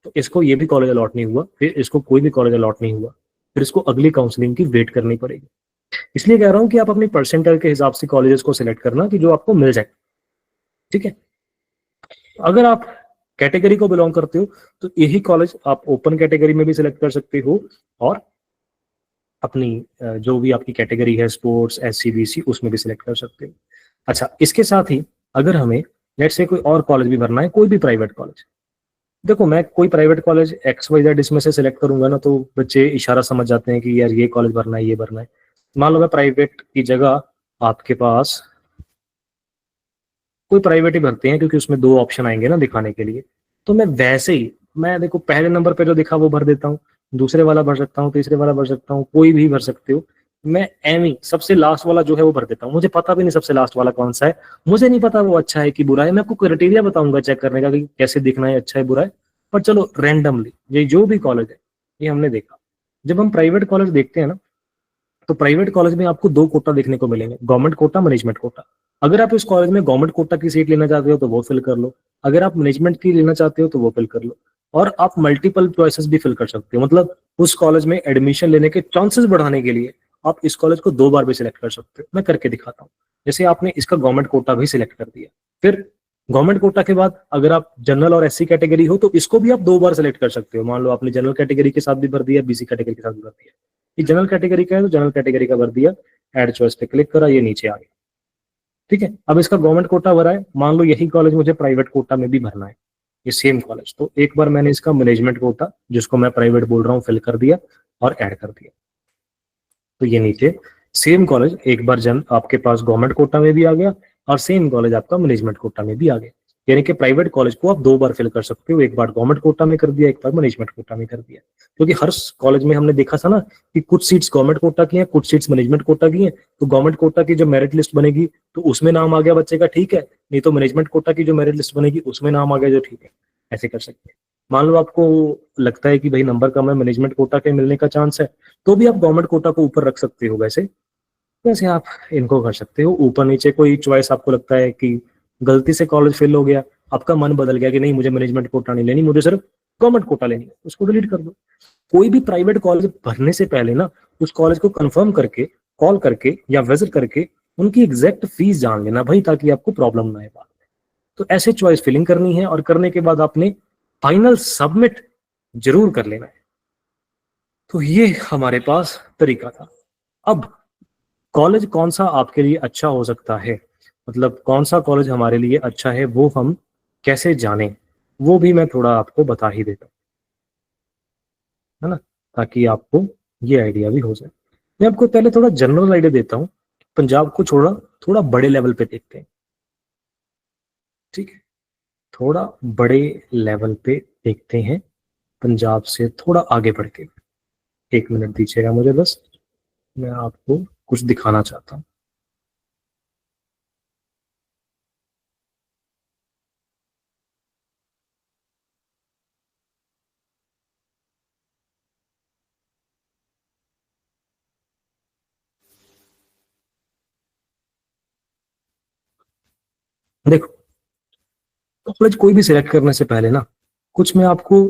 A: तो इसको ये भी कॉलेज अलॉट नहीं हुआ, फिर इसको कोई भी कॉलेज अलॉट नहीं हुआ, फिर इसको अगली काउंसलिंग की वेट करनी पड़ेगी। इसलिए कह रहा हूं कि आप अपनी परसेंटाइल के हिसाब से कॉलेजेस को सिलेक्ट करना कि जो आपको मिल जाए। ठीक है। अगर आप कैटेगरी को बिलोंग करते हो तो यही कॉलेज आप ओपन कैटेगरी में भी सिलेक्ट कर सकते हो, और अपनी जो भी आपकी कैटेगरी है स्पोर्ट्स SC BC उसमें भी सिलेक्ट कर सकते हो। अच्छा, इसके साथ ही अगर हमें लेट्स से कोई और कॉलेज भी भरना है, कोई भी प्राइवेट कॉलेज, देखो मैं कोई प्राइवेट कॉलेज XYZ इसमें से सिलेक्ट करूंगा ना, तो बच्चे इशारा समझ जाते हैं कि यार ये कॉलेज भरना है, ये भरना है। मान लो मैं प्राइवेट की जगह आपके पास कोई प्राइवेट ही भरते हैं, क्योंकि उसमें दो ऑप्शन आएंगे ना दिखाने के लिए, तो मैं वैसे ही, मैं देखो पहले नंबर पे जो दिखा वो भर देता हूँ, दूसरे वाला भर सकता हूँ, तीसरे वाला भर सकता हूँ, कोई भी भर सकते हो। मैं एमी सबसे लास्ट वाला जो है वो भर देता हूँ, मुझे पता भी नहीं सबसे लास्ट वाला कौन सा है, मुझे नहीं पता वो अच्छा है कि बुरा है, मैं आपको क्राइटेरिया बताऊंगा चेक करने का कि कैसे दिखना है, अच्छा है बुरा है। पर चलो रैंडमली ये जो भी कॉलेज है ये हमने देखा। जब हम प्राइवेट कॉलेज देखते हैं ना, तो प्राइवेट कॉलेज में आपको दो कोटा देखने को मिलेंगे, गवर्नमेंट कोटा, मैनेजमेंट कोटा। अगर आप इस कॉलेज में गवर्नमेंट कोटा की सीट लेना चाहते हो तो वो फिल कर लो, अगर आप मैनेजमेंट की लेना चाहते हो तो वो फिल कर लो, और आप मल्टीपल चॉइसेस भी फिल कर सकते हो। मतलब उस कॉलेज में एडमिशन लेने के चांसेस बढ़ाने के लिए आप इस कॉलेज को दो बार भी सिलेक्ट कर सकते हो। मैं करके दिखाता हूँ। जैसे आपने इसका गवर्नमेंट कोटा भी सिलेक्ट कर दिया, फिर गवर्नमेंट कोटा के बाद अगर आप जनरल और SC कैटेगरी हो तो इसको भी आप दो बार सेलेक्ट कर सकते हो। मान लो आपने जनरल कैटेगरी के साथ भी भर दिया, BC कैटेगरी के साथ भी भर दिया, ये जनरल कैटेगरी का है तो जनरल कैटेगरी का भर दिया, ऐड चॉइस पे क्लिक करा, ये नीचे आ गया। ठीक है। अब इसका गवर्नमेंट कोटा भरा है, मान लो यही कॉलेज मुझे प्राइवेट कोटा में भी भरना है, ये सेम कॉलेज, तो एक बार मैंने इसका मैनेजमेंट कोटा जिसको मैं प्राइवेट बोल रहा हूँ फिल कर दिया और ऐड कर दिया, तो ये नीचे सेम कॉलेज एक बार जन आपके पास गवर्नमेंट कोटा में भी आ गया और सेम कॉलेज आपका मैनेजमेंट कोटा में भी आ गया। यानी कि प्राइवेट कॉलेज को आप दो बार फिल कर सकते हो, एक बार गवर्नमेंट कोटा में कर दिया, एक बार मैनेजमेंट कोटा में कर दिया। क्योंकि हर कॉलेज में हमने देखा था ना कि कुछ सीट्स गवर्नमेंट कोटा की हैं, कुछ सीट्स मैनेजमेंट कोटा की हैं, तो गवर्नमेंट कोटा की जो मेरिट लिस्ट बनेगी तो उसमें नाम आ गया बच्चे का, ठीक है, नहीं तो मैनेजमेंट कोटा की जो मेरिट लिस्ट बनेगी उसमें नाम आ गया, जो ठीक है। ऐसे कर सकते हैं। मान लो आपको लगता है कि भाई नंबर कम है, मैनेजमेंट कोटा के मिलने का चांस है, तो भी आप गवर्नमेंट कोटा को ऊपर रख सकते हो। वैसे वैसे आप इनको कर सकते हो ऊपर नीचे। कोई चॉइस आपको लगता है कि गलती से कॉलेज फेल हो गया, आपका मन बदल गया कि नहीं मुझे मैनेजमेंट कोटा नहीं लेनी, मुझे सिर्फ गवर्नमेंट कोटा लेनी है, उसको डिलीट कर दो। कोई भी प्राइवेट कॉलेज भरने से पहले ना उस कॉलेज को कंफर्म करके, कॉल करके या विजिट करके उनकी एग्जैक्ट फीस जान लेना भाई, ताकि आपको प्रॉब्लम ना आए बाद में। तो ऐसे चॉइस फिलिंग करनी है और करने के बाद आपने फाइनल सबमिट जरूर कर लेना है। तो ये हमारे पास तरीका था। अब कॉलेज कौन सा आपके लिए अच्छा हो सकता है, मतलब कौन सा कॉलेज हमारे लिए अच्छा है, वो हम कैसे जाने, वो भी मैं थोड़ा आपको बता ही देता हूँ, है ना, ताकि आपको ये आइडिया भी हो जाए। मैं आपको पहले थोड़ा जनरल आइडिया देता हूँ, पंजाब को छोड़ा, थोड़ा बड़े लेवल पे देखते हैं। ठीक है, थोड़ा बड़े लेवल पे देखते हैं, पंजाब से थोड़ा आगे बढ़ के। एक मिनट दीजिएगा मुझे बस, मैं आपको कुछ दिखाना चाहता हूँ। देखो, कॉलेज कोई भी सिलेक्ट करने से पहले ना कुछ मैं आपको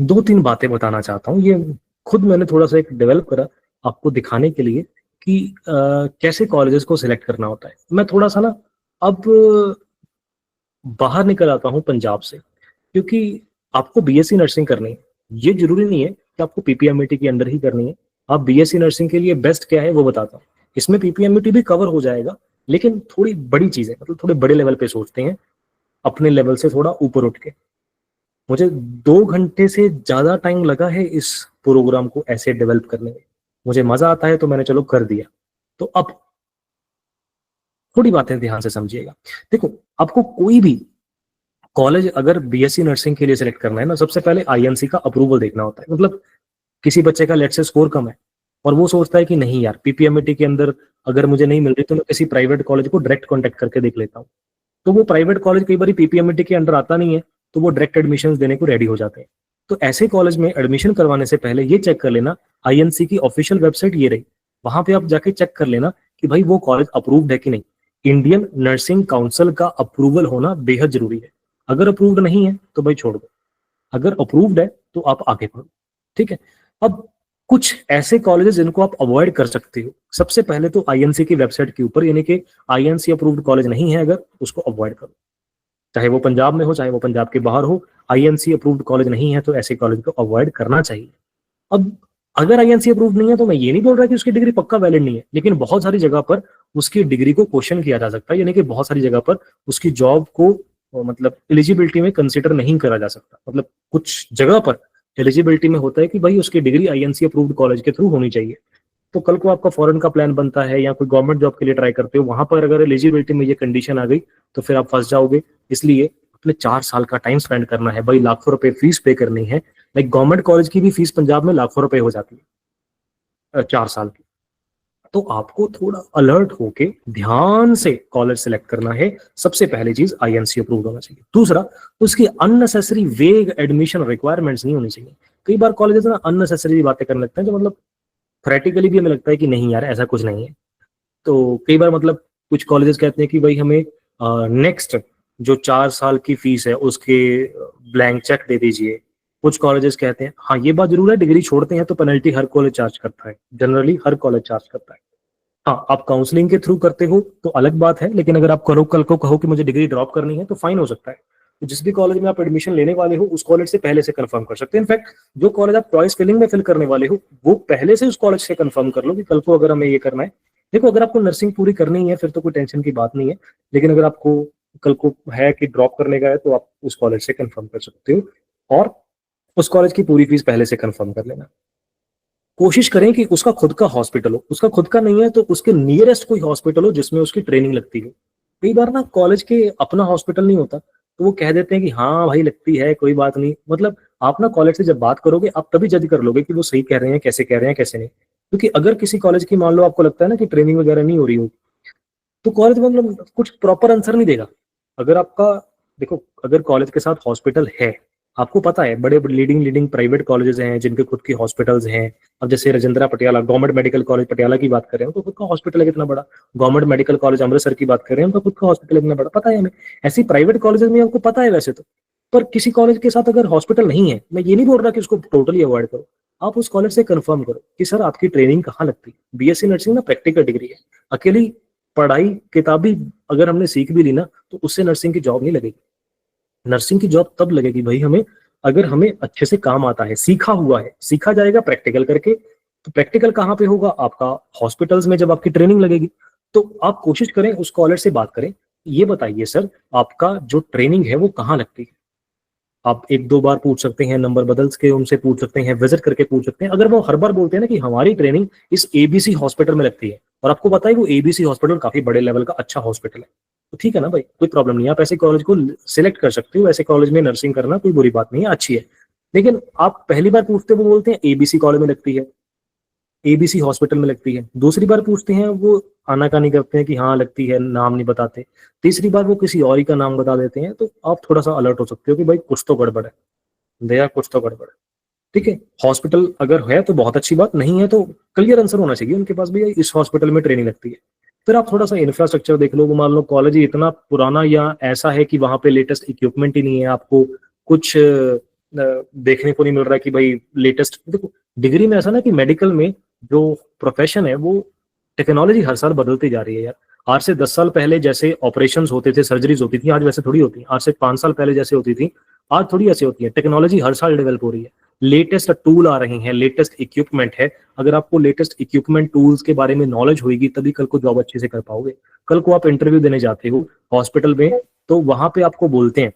A: 2-3 बातें बताना चाहता हूँ। ये खुद मैंने थोड़ा सा एक डेवलप करा आपको दिखाने के लिए कि कैसे कॉलेजेस को सिलेक्ट करना होता है। मैं थोड़ा सा ना अब बाहर निकल आता हूँ पंजाब से, क्योंकि आपको बीएससी नर्सिंग करनी है, ये जरूरी नहीं है कि आपको पीपीएमईटी के अंदर ही करनी है। आप बीएससी नर्सिंग के लिए बेस्ट क्या है वो बताता हूँ। इसमें पीपीएमईटी भी कवर हो जाएगा, लेकिन थोड़ी बड़ी चीजें, मतलब थोड़े बड़े लेवल पे सोचते हैं, अपने लेवल से थोड़ा ऊपर उठ के। मुझे 2 घंटे से ज्यादा टाइम लगा है इस प्रोग्राम को ऐसे डेवलप करने में। मुझे मजा आता है तो मैंने चलो कर दिया। तो अब थोड़ी बातें ध्यान से समझिएगा। देखो, आपको कोई भी कॉलेज अगर बीएससी नर्सिंग के लिए सिलेक्ट करना है ना, सबसे पहले आईएनसी का अप्रूवल देखना होता है। मतलब किसी बच्चे का लेट से स्कोर कम है और वो सोचता है कि नहीं यार, पीपीएमईटी के अंदर अगर मुझे नहीं मिल रही तो मैं किसी प्राइवेट कॉलेज को डायरेक्ट कॉन्टेक्ट करके देख लेता हूँ। तो वो प्राइवेट कॉलेज कई बार पीपीएमईटी के अंडर आता नहीं है, तो वो डायरेक्ट एडमिशन देने को रेडी हो जाते हैं। तो ऐसे कॉलेज में एडमिशन करवाने से पहले ये चेक कर लेना, आईएनसी की ऑफिशियल वेबसाइट ये रही, वहां पे आप जाके चेक कर लेना कि भाई वो कॉलेज अप्रूव्ड है कि नहीं। इंडियन नर्सिंग काउंसिल का अप्रूवल होना बेहद जरूरी है। अगर अप्रूव्ड नहीं है तो भाई छोड़ दो, अगर अप्रूव्ड है तो आप आगे बढ़ो। ठीक है। अब कुछ ऐसे कॉलेजेस जिनको आप अवॉइड कर सकते हो, सबसे पहले तो आईएनसी की वेबसाइट के ऊपर, यानी कि आईएनसी अप्रूव्ड कॉलेज नहीं है अगर, उसको अवॉइड करो। चाहे वो पंजाब में हो, चाहे वो पंजाब के बाहर हो, आईएनसी अप्रूव्ड कॉलेज नहीं है तो ऐसे कॉलेज को अवॉइड करना चाहिए। अब अगर आईएनसी अप्रूव्ड नहीं है तो मैं ये नहीं बोल रहा कि उसकी डिग्री पक्का वैलिड नहीं है, लेकिन बहुत सारी जगह पर उसकी डिग्री को क्वेश्चन किया जा सकता है, यानी कि बहुत सारी जगह पर उसकी जॉब को मतलब एलिजिबिलिटी में कंसिडर नहीं करा जा सकता। मतलब कुछ जगह पर एलिजिबिलिटी में होता है कि भाई उसकी डिग्री आईएनसी अप्रूव्ड कॉलेज के थ्रू होनी चाहिए। तो कल को आपका फॉरेन का प्लान बनता है या कोई गवर्नमेंट जॉब के लिए ट्राई करते हो, वहां पर अगर एलिजिबिलिटी में ये कंडीशन आ गई तो फिर आप फंस जाओगे। इसलिए अपने 4 साल का टाइम स्पेंड करना है भाई, लाखों रुपए फीस पे करनी है। लाइक गवर्नमेंट कॉलेज की भी फीस पंजाब में लाखों रुपए हो जाती है 4 साल की। तो आपको थोड़ा अलर्ट होके ध्यान से कॉलेज सिलेक्ट करना है। सबसे पहली चीज आईएनसी अप्रूव्ड होना चाहिए। दूसरा, उसकी अननेसेसरी वेग एडमिशन रिक्वायरमेंट्स नहीं होनी चाहिए। कई बार कॉलेजेस ना अननेसेसरी बातें करने लगते हैं, जो मतलब प्रैक्टिकली भी हमें लगता है कि नहीं यार ऐसा कुछ नहीं है। तो कई बार मतलब कुछ कॉलेजेस कहते हैं कि भाई हमें नेक्स्ट जो 4 साल की फीस है उसके ब्लैंक चेक दे दीजिए। कुछ कॉलेजेस कहते हैं, हाँ ये बात जरूर है, डिग्री छोड़ते हैं तो पेनल्टी हर कॉलेज चार्ज करता है, जनरली हर कॉलेज चार्ज करता है। हाँ, आप काउंसलिंग के थ्रू करते हो तो अलग बात है, लेकिन अगर आप करो कल को कहो कि मुझे डिग्री ड्रॉप करनी है तो फाइन हो सकता है। तो जिस भी कॉलेज में आप एडमिशन लेने वाले हो उस कॉलेज से पहले से कंफर्म कर सकते हैं। इनफैक्ट जो कॉलेज आप चॉइस फिलिंग में फिल करने वाले हो वो पहले से उस कॉलेज से कंफर्म कर लो कि कल को अगर हमें ये करना है। देखो, अगर आपको नर्सिंग पूरी करनी है फिर तो कोई टेंशन की बात नहीं है, लेकिन अगर आपको कल को है कि ड्रॉप करने का है तो आप उस कॉलेज से कंफर्म कर सकते हो और उस कॉलेज की पूरी फीस पहले से कंफर्म कर लेना। कोशिश करें कि उसका खुद का हॉस्पिटल हो, उसका खुद का नहीं है तो उसके नियरेस्ट कोई हॉस्पिटल हो जिसमें उसकी ट्रेनिंग लगती है। कई बार ना कॉलेज के अपना हॉस्पिटल नहीं होता तो वो कह देते हैं कि हाँ भाई लगती है, कोई बात नहीं। मतलब आप ना कॉलेज से जब बात करोगे आप तभी जज कर लोगे कि वो सही कह रहे हैं, कैसे कह रहे हैं, कैसे नहीं। क्योंकि अगर किसी कॉलेज की मान लो आपको लगता है ना कि ट्रेनिंग वगैरह नहीं हो रही हो, तो कॉलेज मतलब कुछ प्रॉपर आंसर नहीं देगा। अगर आपका, देखो, अगर कॉलेज के साथ हॉस्पिटल है, आपको पता है बड़े लीडिंग लीडिंग प्राइवेट कॉलेजेस हैं जिनके खुद की हॉस्पिटल्स हैं। अब जैसे Rajendra Patiala government medical college Patiala की बात कर रहे हैं तो खुद का हॉस्पिटल है कितना बड़ा। गवर्नमेंट मेडिकल कॉलेज अमृतसर की बात कर रहे हैं, उनका खुद का हॉस्पिटल इतना बड़ा, पता है हमें। ऐसी प्राइवेट कॉलेजेस में आपको पता है वैसे तो। पर किसी कॉलेज के साथ अगर हॉस्पिटल नहीं है, मैं ये नहीं बोल रहा कि उसको टोटली अवॉइड करो, आप उस कॉलेज से कंफर्म करो कि सर आपकी ट्रेनिंग कहाँ लगती है। बीएससी नर्सिंग ना प्रैक्टिकल डिग्री है। अकेली पढ़ाई किताबी अगर हमने सीख भी ली ना तो उससे नर्सिंग की जॉब नहीं लगेगी। नर्सिंग की जॉब तब लगेगी भाई हमें अगर हमें अच्छे से काम आता है, सीखा हुआ है। सीखा जाएगा प्रैक्टिकल करके। तो प्रैक्टिकल कहाँ पे होगा? आपका हॉस्पिटल्स में जब आपकी ट्रेनिंग लगेगी। तो आप कोशिश करें उस कॉलेज से बात करें, ये बताइए सर आपका जो ट्रेनिंग है वो कहाँ लगती है। आप 1-2 बार पूछ सकते हैं, नंबर बदल के उनसे पूछ सकते हैं, विजिट करके पूछ सकते हैं। अगर वो हर बार बोलते हैं ना कि हमारी ट्रेनिंग इस एबीसी हॉस्पिटल में लगती है और आपको पता है वो एबीसी हॉस्पिटल काफी बड़े लेवल का अच्छा हॉस्पिटल है, तो ठीक है ना भाई, कोई प्रॉब्लम नहीं है। आप ऐसे कॉलेज को सिलेक्ट कर सकते हो। ऐसे कॉलेज में नर्सिंग करना कोई बुरी बात नहीं है, अच्छी है। लेकिन आप पहली बार पूछते वो बोलते हैं एबीसी कॉलेज में लगती है, एबीसी हॉस्पिटल में लगती है। दूसरी बार पूछते हैं वो आनाकानी करते हैं कि हाँ लगती है, नाम नहीं बताते। तीसरी बार वो किसी और ही का नाम बता देते हैं। तो आप थोड़ा सा अलर्ट हो सकते हो कि भाई कुछ तो गड़बड़ है, दया कुछ तो गड़बड़ है। ठीक है, हॉस्पिटल अगर है तो बहुत अच्छी बात, नहीं है तो क्लियर आंसर होना चाहिए उनके पास, भैया इस हॉस्पिटल में ट्रेनिंग लगती है। फिर आप थोड़ा सा इंफ्रास्ट्रक्चर देख लो, वो मान लो कॉलेज इतना पुराना या ऐसा है कि वहां पे लेटेस्ट इक्विपमेंट ही नहीं है, आपको कुछ देखने को नहीं मिल रहा है कि भाई लेटेस्ट। देखो डिग्री में ऐसा ना कि मेडिकल में जो प्रोफेशन है वो टेक्नोलॉजी हर साल बदलती जा रही है यार। आज से 10 साल पहले जैसे ऑपरेशंस होते थे, सर्जरीज होती थी, आज वैसे थोड़ी होती है। आज से 5 साल पहले जैसे होती थी, आज थोड़ी ऐसी होती है। टेक्नोलॉजी हर साल डेवलप हो रही है, लेटेस्ट टूल आ रहे हैं, लेटेस्ट इक्विपमेंट है। अगर आपको लेटेस्ट इक्विपमेंट टूल्स के बारे में नॉलेज होगी तभी कल को जॉब अच्छे से कर पाओगे। कल को आप इंटरव्यू देने जाते हो हॉस्पिटल में, तो वहां पे आपको बोलते हैं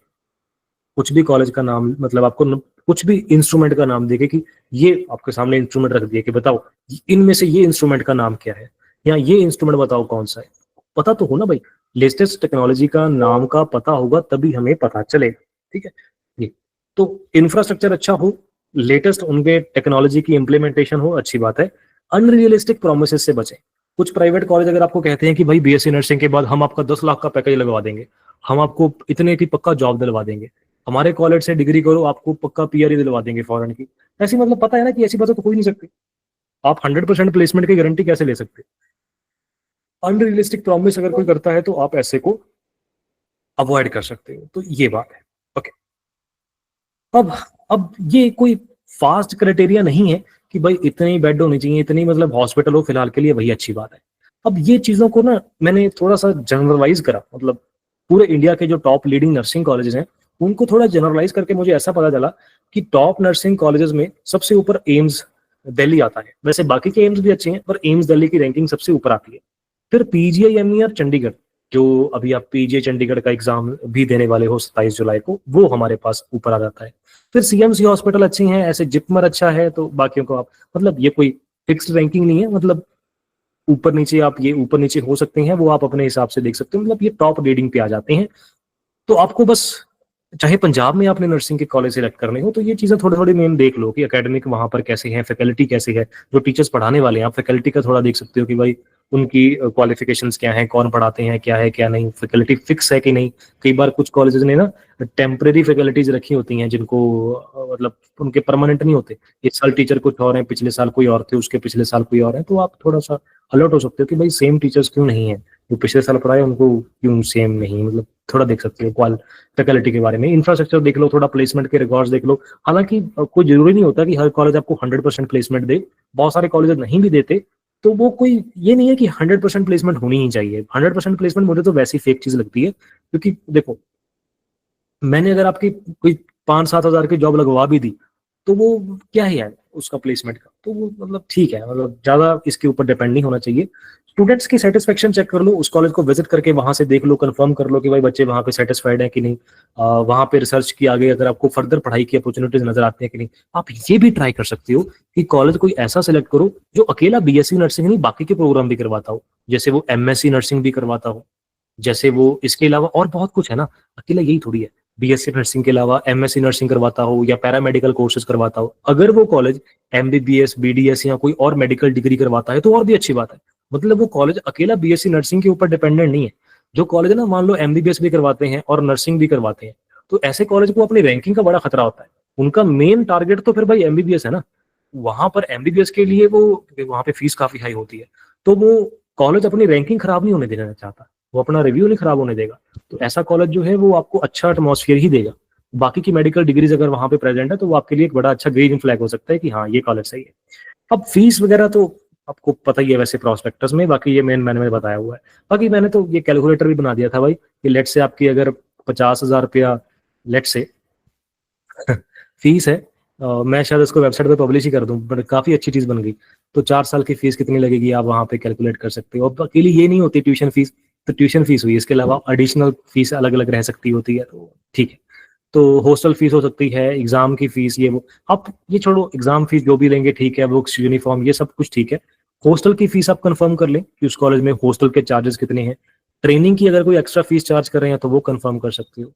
A: कुछ भी कॉलेज का नाम, मतलब आपको कुछ भी इंस्ट्रूमेंट का नाम देके कि ये आपके सामने इंस्ट्रूमेंट रख दिए कि बताओ इनमें से ये इंस्ट्रूमेंट का नाम क्या है, या ये इंस्ट्रूमेंट बताओ कौन सा है। पता तो हो ना भाई, लेटेस्ट टेक्नोलॉजी का नाम का पता होगा तभी हमें पता चले। ठीक है ये, तो इंफ्रास्ट्रक्चर अच्छा हो, लेटेस्ट उनके टेक्नोलॉजी की इंप्लीमेंटेशन हो, अच्छी बात है। अनरियलिस्टिक प्रोमिसेस से बचें। कुछ प्राइवेट कॉलेज अगर आपको कहते हैं कि भाई बीएससी नर्सिंग के बाद हम आपका 10 लाख का पैकेज लगवा देंगे, हम आपको इतने की पक्का जॉब दिलवा देंगे, हमारे कॉलेज से डिग्री करो आपको पक्का पीआर ही दिलवा देंगे फॉरेन की, ऐसी मतलब पता है ना कि ऐसी बात तो कोई नहीं सकती। आप 100% प्लेसमेंट की गारंटी कैसे ले सकते? अनरियलिस्टिक प्रॉमिस अगर कोई करता है तो आप ऐसे को अवॉइड कर सकते हो। तो ये बात है। ओके, अब ये कोई फास्ट क्राइटेरिया नहीं है कि भाई इतनी बेड होनी चाहिए, इतनी मतलब हॉस्पिटल हो फिलहाल के लिए, वही अच्छी बात है। अब ये चीजों को ना मैंने थोड़ा सा जनरलाइज करा, मतलब पूरे इंडिया के जो टॉप लीडिंग नर्सिंग कॉलेजेस हैं उनको थोड़ा जनरलाइज करके मुझे ऐसा पता चला कि टॉप नर्सिंग कॉलेजेस में सबसे ऊपर एम्स दिल्ली आता है। वैसे बाकी के एम्स भी अच्छे हैं पर एम्स दिल्ली की रैंकिंग सबसे ऊपर आती है। फिर पीजीआईएमईआर चंडीगढ़, जो अभी आप पीजीआई चंडीगढ़ का एग्जाम भी देने वाले हो 27 जुलाई को, वो हमारे पास ऊपर आ जाता है। फिर सीएमसी हॉस्पिटल अच्छी हैं, ऐसे जिपमर अच्छा है, तो बाकियों को आप मतलब ये कोई फिक्स्ड रैंकिंग नहीं है, मतलब ऊपर नीचे आप ये ऊपर नीचे हो सकते हैं, वो आप अपने हिसाब से देख सकते हो, मतलब ये टॉप रीडिंग पे आ जाते हैं। तो आपको बस चाहे पंजाब में आपने नर्सिंग के कॉलेज सिलेक्ट करने हो तो ये चीजें थोड़ी थोड़ी मेन देख लो कि एकेडमिक वहां पर कैसे है, फैकल्टी कैसे है, जो टीचर्स पढ़ाने वाले हैं आप फैकल्टी का थोड़ा देख सकते हो कि भाई उनकी क्वालिफिकेशंस क्या है, कौन पढ़ाते हैं, क्या है क्या नहीं, फैकल्टी फिक्स है कि नहीं। कई बार कुछ कॉलेजेस ने ना टेम्परेरी फैकल्टीज रखी होती हैं जिनको मतलब उनके परमानेंट नहीं होते। इस साल टीचर कुछ और है, पिछले साल कोई और थे, उसके पिछले साल कोई और है, तो आप थोड़ा सा अलर्ट हो सकते हो कि भाई सेम टीचर्स क्यों नहीं है, जो पिछले साल पढ़ाए उनको क्यों सेम नहीं, मतलब थोड़ा देख सकते हो फैकल्टी के बारे में। इंफ्रास्ट्रक्चर देख लो, थोड़ा प्लेसमेंट के रिकॉर्ड्स देख लो। हालांकि कोई जरूरी नहीं होता कि हर कॉलेज आपको 100% प्लेसमेंट दे, बहुत सारे कॉलेज नहीं भी देते, तो वो कोई ये नहीं है कि 100% प्लेसमेंट होनी ही चाहिए। 100% प्लेसमेंट मुझे तो वैसी फेक चीज लगती है, क्योंकि देखो मैंने अगर आपकी कोई 5-7 हजार की जॉब लगवा भी दी तो वो क्या है यार उसका प्लेसमेंट का, तो वो मतलब ठीक है, मतलब ज्यादा इसके ऊपर डिपेंड नहीं होना चाहिए। स्टूडेंट्स की सेटिस्फेक्शन चेक कर लो, उस कॉलेज को विजिट करके वहां से देख लो, कंफर्म कर लो कि भाई बच्चे वहां पे सेटिस्फाइड है कि नहीं। वहां पे रिसर्च की आगे अगर आपको फर्दर पढ़ाई की अपॉर्चुनिटीज नजर आती है कि नहीं। आप ये भी ट्राई कर सकते हो कि कॉलेज कोई ऐसा सिलेक्ट करो जो अकेला बीएससी नर्सिंग नहीं बाकी के प्रोग्राम भी करवाता हो, जैसे वो एमएससी नर्सिंग भी करवाता हो, जैसे वो इसके अलावा और बहुत कुछ है ना, अकेला यही थोड़ी है। बीएससी नर्सिंग के अलावा एमएससी नर्सिंग करवाता हो या पैरामेडिकल कोर्सेज करवाता हो, अगर वो कॉलेज एमबीबीएस बीडीएस या कोई और मेडिकल डिग्री करवाता है तो और भी अच्छी बात है। मतलब वो कॉलेज अकेला बीएससी नर्सिंग के ऊपर डिपेंडेंट नहीं है। जो कॉलेज ना मान लो एमबीबीएस भी करवाते हैं और नर्सिंग भी करवाते हैं, तो ऐसे कॉलेज को अपनी रैंकिंग का बड़ा खतरा होता है। उनका मेन टारगेट तो फिर भाई एमबीबीएस है ना, वहां पर एमबीबीएस के लिए वो वहां पे फीस काफी हाई होती है, तो वो कॉलेज अपनी रैंकिंग खराब नहीं होने देना चाहता, वो अपना रिव्यू नहीं खराब होने देगा। तो ऐसा कॉलेज जो है वो आपको अच्छा एटमॉस्फेयर ही देगा। बाकी की मेडिकल डिग्रीज अगर वहां पे प्रेजेंट है तो वो आपके लिए एक बड़ा अच्छा ग्रीन फ्लैग हो सकता है कि हाँ ये कॉलेज सही है। अब फीस वगैरह तो आपको पता ही है वैसे प्रोस्पेक्टस में, बाकी ये मैंने बताया हुआ है। बाकी मैंने तो ये कैलकुलेटर भी बना दिया था भाई कि लेट से आपकी अगर 50,000 रुपया लेट से फीस है, मैं शायद इसको वेबसाइट पे पब्लिश ही कर दूं, बट काफी अच्छी चीज बन गई। तो 4 साल की फीस कितनी लगेगी आप वहां पे कैलकुलेट कर सकते हो। अब अकेली ये नहीं होती ट्यूशन फीस, तो ट्यूशन फीस हुई, इसके अलावा एडिशनल फीस अलग अलग रह सकती होती है, तो ठीक है। तो हॉस्टल फीस हो सकती है, एग्जाम की फीस, ये वो आप ये छोड़ो, एग्जाम फीस जो भी लेंगे ठीक है, बुक्स यूनिफॉर्म ये सब कुछ ठीक है। हॉस्टल की फीस आप कंफर्म कर लें कि उस कॉलेज में हॉस्टल के चार्जेस कितने हैं। ट्रेनिंग की अगर कोई एक्स्ट्रा फीस चार्ज कर रहे हैं तो वो कंफर्म कर सकते हो।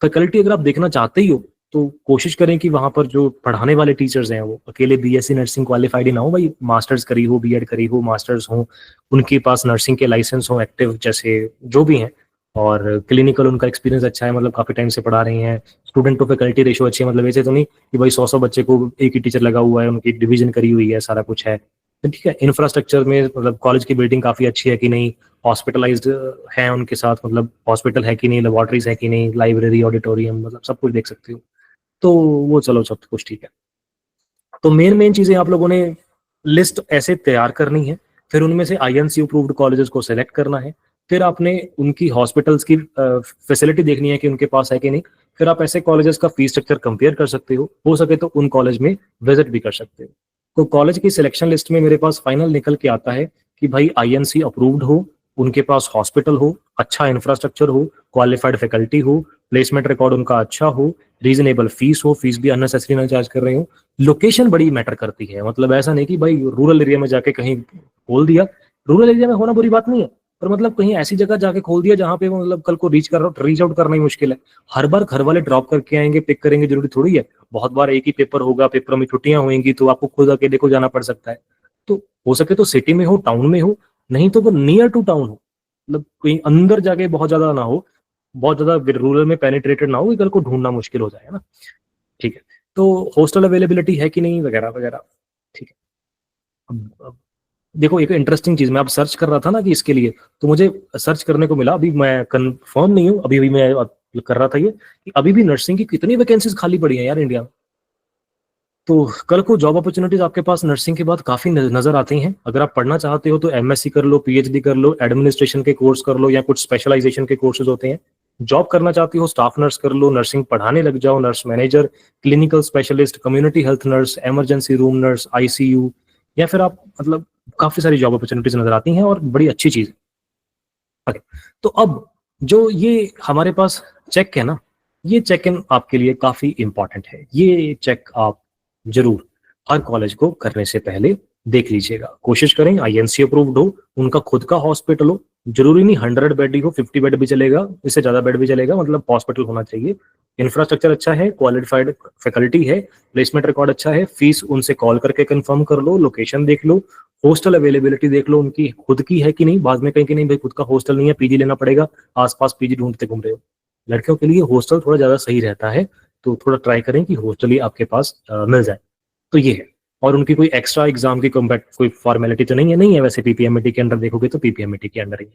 A: फैकल्टी अगर आप देखना चाहते ही हो तो कोशिश करें कि वहां पर जो पढ़ाने वाले टीचर्स हैं वो अकेले बीएससी नर्सिंग क्वालिफाइड ही ना हो भाई, मास्टर्स करी हो, बीएड करी हो, मास्टर्स हो, उनके पास नर्सिंग के लाइसेंस हो एक्टिव जैसे जो भी हैं, और क्लिनिकल उनका एक्सपीरियंस अच्छा है, मतलब काफी टाइम से पढ़ा रही हैं। स्टूडेंट टू फैकल्टी रेशो अच्छी है, मतलब ऐसे तो नहीं कि भाई 100 बच्चे को एक ही टीचर लगा हुआ है, उनकी डिवीजन करी हुई है, सारा कुछ है। ठीक है, इंफ्रास्ट्रक्चर में मतलब कॉलेज की बिल्डिंग काफी अच्छी है कि नहीं, हॉस्पिटलाइज्ड है उनके साथ, मतलब हॉस्पिटल है कि नहीं, लेबोरेटरीज है कि नहीं, लाइब्रेरी, ऑडिटोरियम, मतलब सब कुछ देख सकते हो। तो वो चलो सब कुछ ठीक है। तो मेन मेन चीजें आप लोगों ने लिस्ट ऐसे तैयार करनी है, फिर उनमें से आईएनसी अप्रूव्ड कॉलेजेस को सिलेक्ट करना है, फिर आपने उनकी हॉस्पिटल्स की फैसिलिटी देखनी है कि उनके पास है कि नहीं, फिर आप ऐसे कॉलेजेस का फीस स्ट्रक्चर कंपेयर कर सकते हो सके तो उन कॉलेज में विजिट भी कर सकते हो। तो कॉलेज की सिलेक्शन लिस्ट में मेरे पास फाइनल निकल के आता है कि भाई आईएनसी अप्रूव्ड हो, उनके पास हॉस्पिटल हो, अच्छा इंफ्रास्ट्रक्चर हो, क्वालिफाइड फैकल्टी हो, प्लेसमेंट रिकॉर्ड उनका अच्छा हो, रीजनेबल फीस हो, फीस भी अननेसेसरी ना चार्ज कर रहे हो, लोकेशन बड़ी मैटर करती है। मतलब ऐसा नहीं कि भाई रूरल एरिया में जाके कहीं खोल दिया, रूरल एरिया में होना बुरी बात नहीं है, पर मतलब कहीं ऐसी जगह जाके खोल दिया जहां पे मतलब कल को रीच आउट करना ही मुश्किल है। हर बार घर वाले ड्रॉप करके आएंगे, पिक करेंगे, जरूरी थोड़ी है। बहुत बार एक ही पेपर होगा, पेपर में छुट्टियां होंगी, तो आपको खुद अकेले को जाना पड़ सकता है। तो हो सके तो सिटी में हो, टाउन में हो, नहीं तो वो नियर टू टाउन हो, मतलब कहीं अंदर जाके बहुत ज्यादा ना हो, बहुत ज्यादा रूरल में पेनिट्रेटेड ना हो कि कल को ढूंढना मुश्किल हो जाए, है ना। ठीक है। तो हॉस्टल अवेलेबिलिटी है कि नहीं वगैरह वगैरह। ठीक है। अब देखो एक इंटरेस्टिंग चीज, मैं अब सर्च कर रहा था ना कि इसके लिए, तो मुझे सर्च करने को मिला, अभी मैं कंफर्म नहीं हूँ, अभी अभी मैं कर रहा था ये, कि अभी भी नर्सिंग की कितनी वैकेंसीज खाली पड़ी हैं यार इंडिया में। तो कल को जॉब अपॉर्चुनिटीज आपके पास नर्सिंग के बाद काफी नजर आती हैं। अगर आप पढ़ना चाहते हो तो एमएससी कर लो, पीएचडी कर लो, एडमिनिस्ट्रेशन के कोर्स कर लो, या कुछ स्पेशलाइजेशन के कोर्सेज होते हैं। जॉब करना चाहती हो, स्टाफ नर्स कर लो, नर्सिंग पढ़ाने लग जाओ, nurse manager, clinical specialist, community health nurse, emergency room nurse, ICU, या फिर आप मतलब काफी सारी जॉब अपॉर्चुनिटीज नजर आती हैं और बड़ी अच्छी चीज है। ओके। तो अब जो ये हमारे पास चेक है ना, ये चेक इन आपके लिए काफी इंपॉर्टेंट है। ये चेक आप जरूर हर कॉलेज को करने से पहले देख लीजिएगा। कोशिश करें आईएनसी अप्रूव्ड हो, उनका खुद का हॉस्पिटल हो, जरूरी नहीं 100 बेड ही हो, 50 बेड भी चलेगा, इससे ज्यादा बेड भी चलेगा, मतलब हॉस्पिटल होना चाहिए। इंफ्रास्ट्रक्चर अच्छा है, क्वालिफाइड फैकल्टी है, प्लेसमेंट रिकॉर्ड अच्छा है, फीस उनसे कॉल करके कंफर्म कर लो, लोकेशन देख लो, हॉस्टल अवेलेबिलिटी देख लो उनकी खुद की है कि नहीं, बाद में कहीं कि नहीं भाई खुद का हॉस्टल नहीं है, पीजी लेना पड़ेगा, आसपास पीजी ढूंढते घूम रहे हो। लड़कियों के लिए हॉस्टल थोड़ा ज्यादा सही रहता है, तो थोड़ा ट्राई करें कि हॉस्टल ही आपके पास मिल जाए। तो ये है। और उनकी कोई एक्स्ट्रा एग्जाम की कॉम्पैक्ट कोई फॉर्मेलिटी तो नहीं है वैसे, पीपीएमटी के अंडर देखोगे तो पीपीएमटी के अंडर ही है।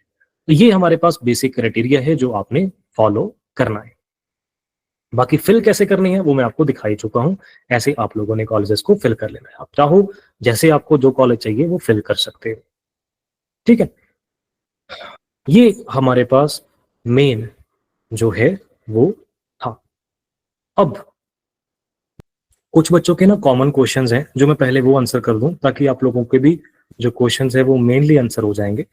A: तो ये हमारे पास बेसिक क्राइटेरिया है जो आपने फॉलो करना है। बाकी फिल कैसे करनी है वो मैं आपको दिखाई चुका हूं। ऐसे आप लोगों ने कॉलेजेस को फिल कर लेना है, आप चाहो जैसे आपको जो कॉलेज चाहिए वो फिल कर सकते हो। ठीक है। ये हमारे पास मेन जो है वो था। अब कुछ बच्चों के ना कॉमन क्वेश्चंस हैं जो मैं पहले वो आंसर कर दूं, ताकि आप लोगों के भी जो क्वेश्चंस है वो मेनली आंसर हो जाएंगे।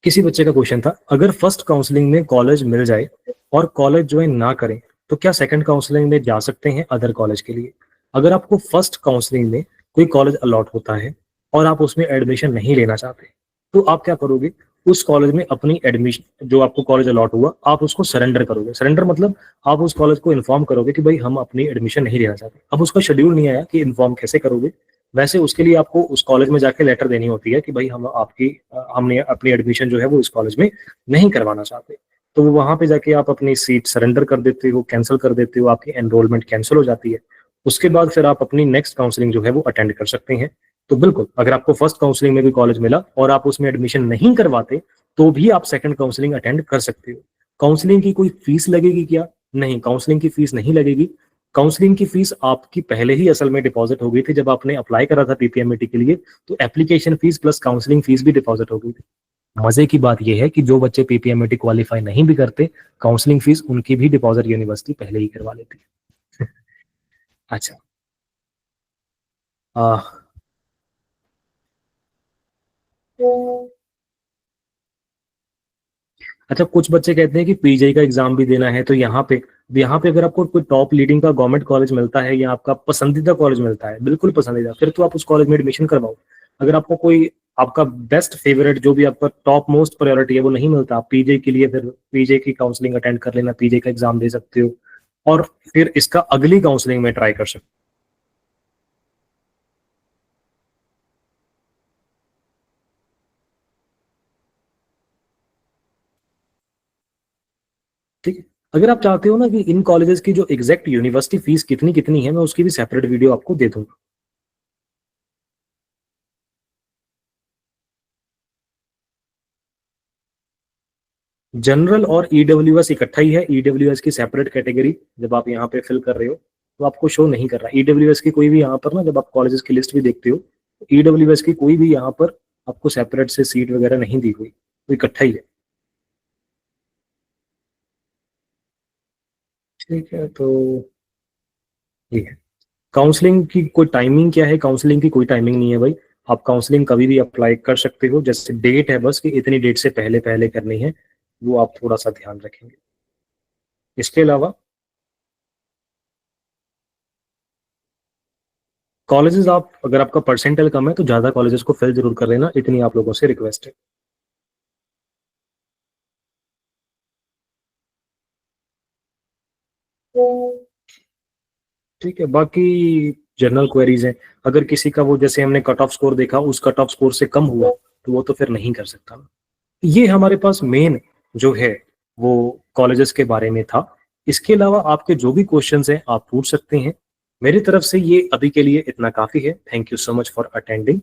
A: किसी बच्चे का क्वेश्चन था, अगर फर्स्ट काउंसलिंग में कॉलेज मिल जाए और कॉलेज ज्वाइन ना करें तो क्या सेकंड काउंसलिंग में जा सकते हैं अदर कॉलेज के लिए। अगर आपको फर्स्ट काउंसलिंग में कोई कॉलेज अलॉट होता है और आप उसमें एडमिशन नहीं लेना चाहते, तो आप क्या करोगे, उस कॉलेज में अपनी एडमिशन, जो आपको कॉलेज अलॉट हुआ, आप उसको सरेंडर करोगे। सरेंडर मतलब आप उस कॉलेज को इन्फॉर्म करोगे कि भाई हम अपनी एडमिशन नहीं लेना चाहते। अब उसका शेड्यूल नहीं आया कि इन्फॉर्म कैसे करोगे। वैसे उसके लिए आपको उस कॉलेज में जाके लेटर देनी होती है कि भाई हमने अपनी एडमिशन जो है वो इस कॉलेज में नहीं करवाना चाहते। तो वो वहां पे जाके आप अपनी सीट सरेंडर कर देते हो, कैंसिल कर देते हो, आपकी एनरोलमेंट कैंसिल हो जाती है। उसके बाद फिर आप अपनी नेक्स्ट काउंसलिंग जो है वो अटेंड कर सकते हैं। तो बिल्कुल अगर आपको फर्स्ट काउंसलिंग में कोई कॉलेज मिला और आप उसमें एडमिशन नहीं करवाते, तो भी आप सेकंड काउंसलिंग अटेंड कर सकते हो। काउंसलिंग की कोई फीस लगेगी क्या? नहीं, काउंसलिंग की फीस नहीं लगेगी। काउंसलिंग की फीस आपकी पहले ही असल में डिपॉजिट हो गई थी जब आपने अप्लाई करा था पीपीएमटी के लिए, तो application fees plus counselling fees भी डिपॉजिट हो गई थी। मजे की बात यह है कि जो बच्चे पीपीएमटी क्वालिफाई नहीं भी करते, काउंसलिंग फीस उनकी भी डिपॉजिट यूनिवर्सिटी पहले ही करवा लेती है। अच्छा। आ, अच्छा, कुछ बच्चे कहते हैं कि पीजीआई का एग्जाम भी देना है, तो यहाँ पे अगर आपको कोई टॉप लीडिंग का गवर्नमेंट कॉलेज मिलता है या आपका पसंदीदा कॉलेज मिलता है, बिल्कुल पसंदीदा, फिर तो आप उस कॉलेज में एडमिशन करवाओ। अगर आपको कोई आपका बेस्ट फेवरेट जो भी आपका टॉप मोस्ट प्रायोरिटी है वो नहीं मिलता, आप पीजे के लिए फिर पीजे की काउंसलिंग अटेंड कर लेना, पीजे का एग्जाम दे सकते हो और फिर इसका अगली काउंसलिंग में ट्राई कर सकते हो। ठीक है। अगर आप चाहते हो ना कि इन कॉलेजेस की जो एग्जैक्ट यूनिवर्सिटी फीस कितनी कितनी है, मैं उसकी भी सेपरेट वीडियो आपको दे दूंगा। जनरल और ईडब्ल्यूएस इकट्ठा ही है। ईडब्ल्यूएस की सेपरेट कैटेगरी जब आप यहाँ पे फिल कर रहे हो तो आपको शो नहीं कर रहा। ईडब्ल्यूएस की कोई भी यहाँ पर ना, जब आप कॉलेजेस की लिस्ट भी देखते हो, ईडब्ल्यूएस की कोई भी यहाँ पर आपको सेपरेट से सीट वगैरह नहीं दी हुई, तो इकट्ठा ही है। ठीक है, तो ये है। काउंसलिंग की कोई टाइमिंग क्या है? काउंसलिंग की कोई टाइमिंग नहीं है भाई। आप काउंसलिंग कभी भी अप्लाई कर सकते हो, जैसे डेट है बस कि इतनी डेट से पहले पहले करनी है, वो आप थोड़ा सा ध्यान रखेंगे। इसके अलावा कॉलेजेस, आप अगर आपका परसेंटाइल कम है तो ज्यादा कॉलेजेस को फिल जरूर कर लेना, इतनी आप लोगों से रिक्वेस्ट है। ठीक है, बाकी जनरल क्वेरीज हैं। अगर किसी का वो, जैसे हमने कट ऑफ स्कोर देखा, उस कट ऑफ स्कोर से कम हुआ तो वो तो फिर नहीं कर सकता ना। ये हमारे पास मेन जो है वो कॉलेजेस के बारे में था। इसके अलावा आपके जो भी क्वेश्चंस हैं आप पूछ सकते हैं। मेरी तरफ से ये अभी के लिए इतना काफी है। Thank you so much for attending.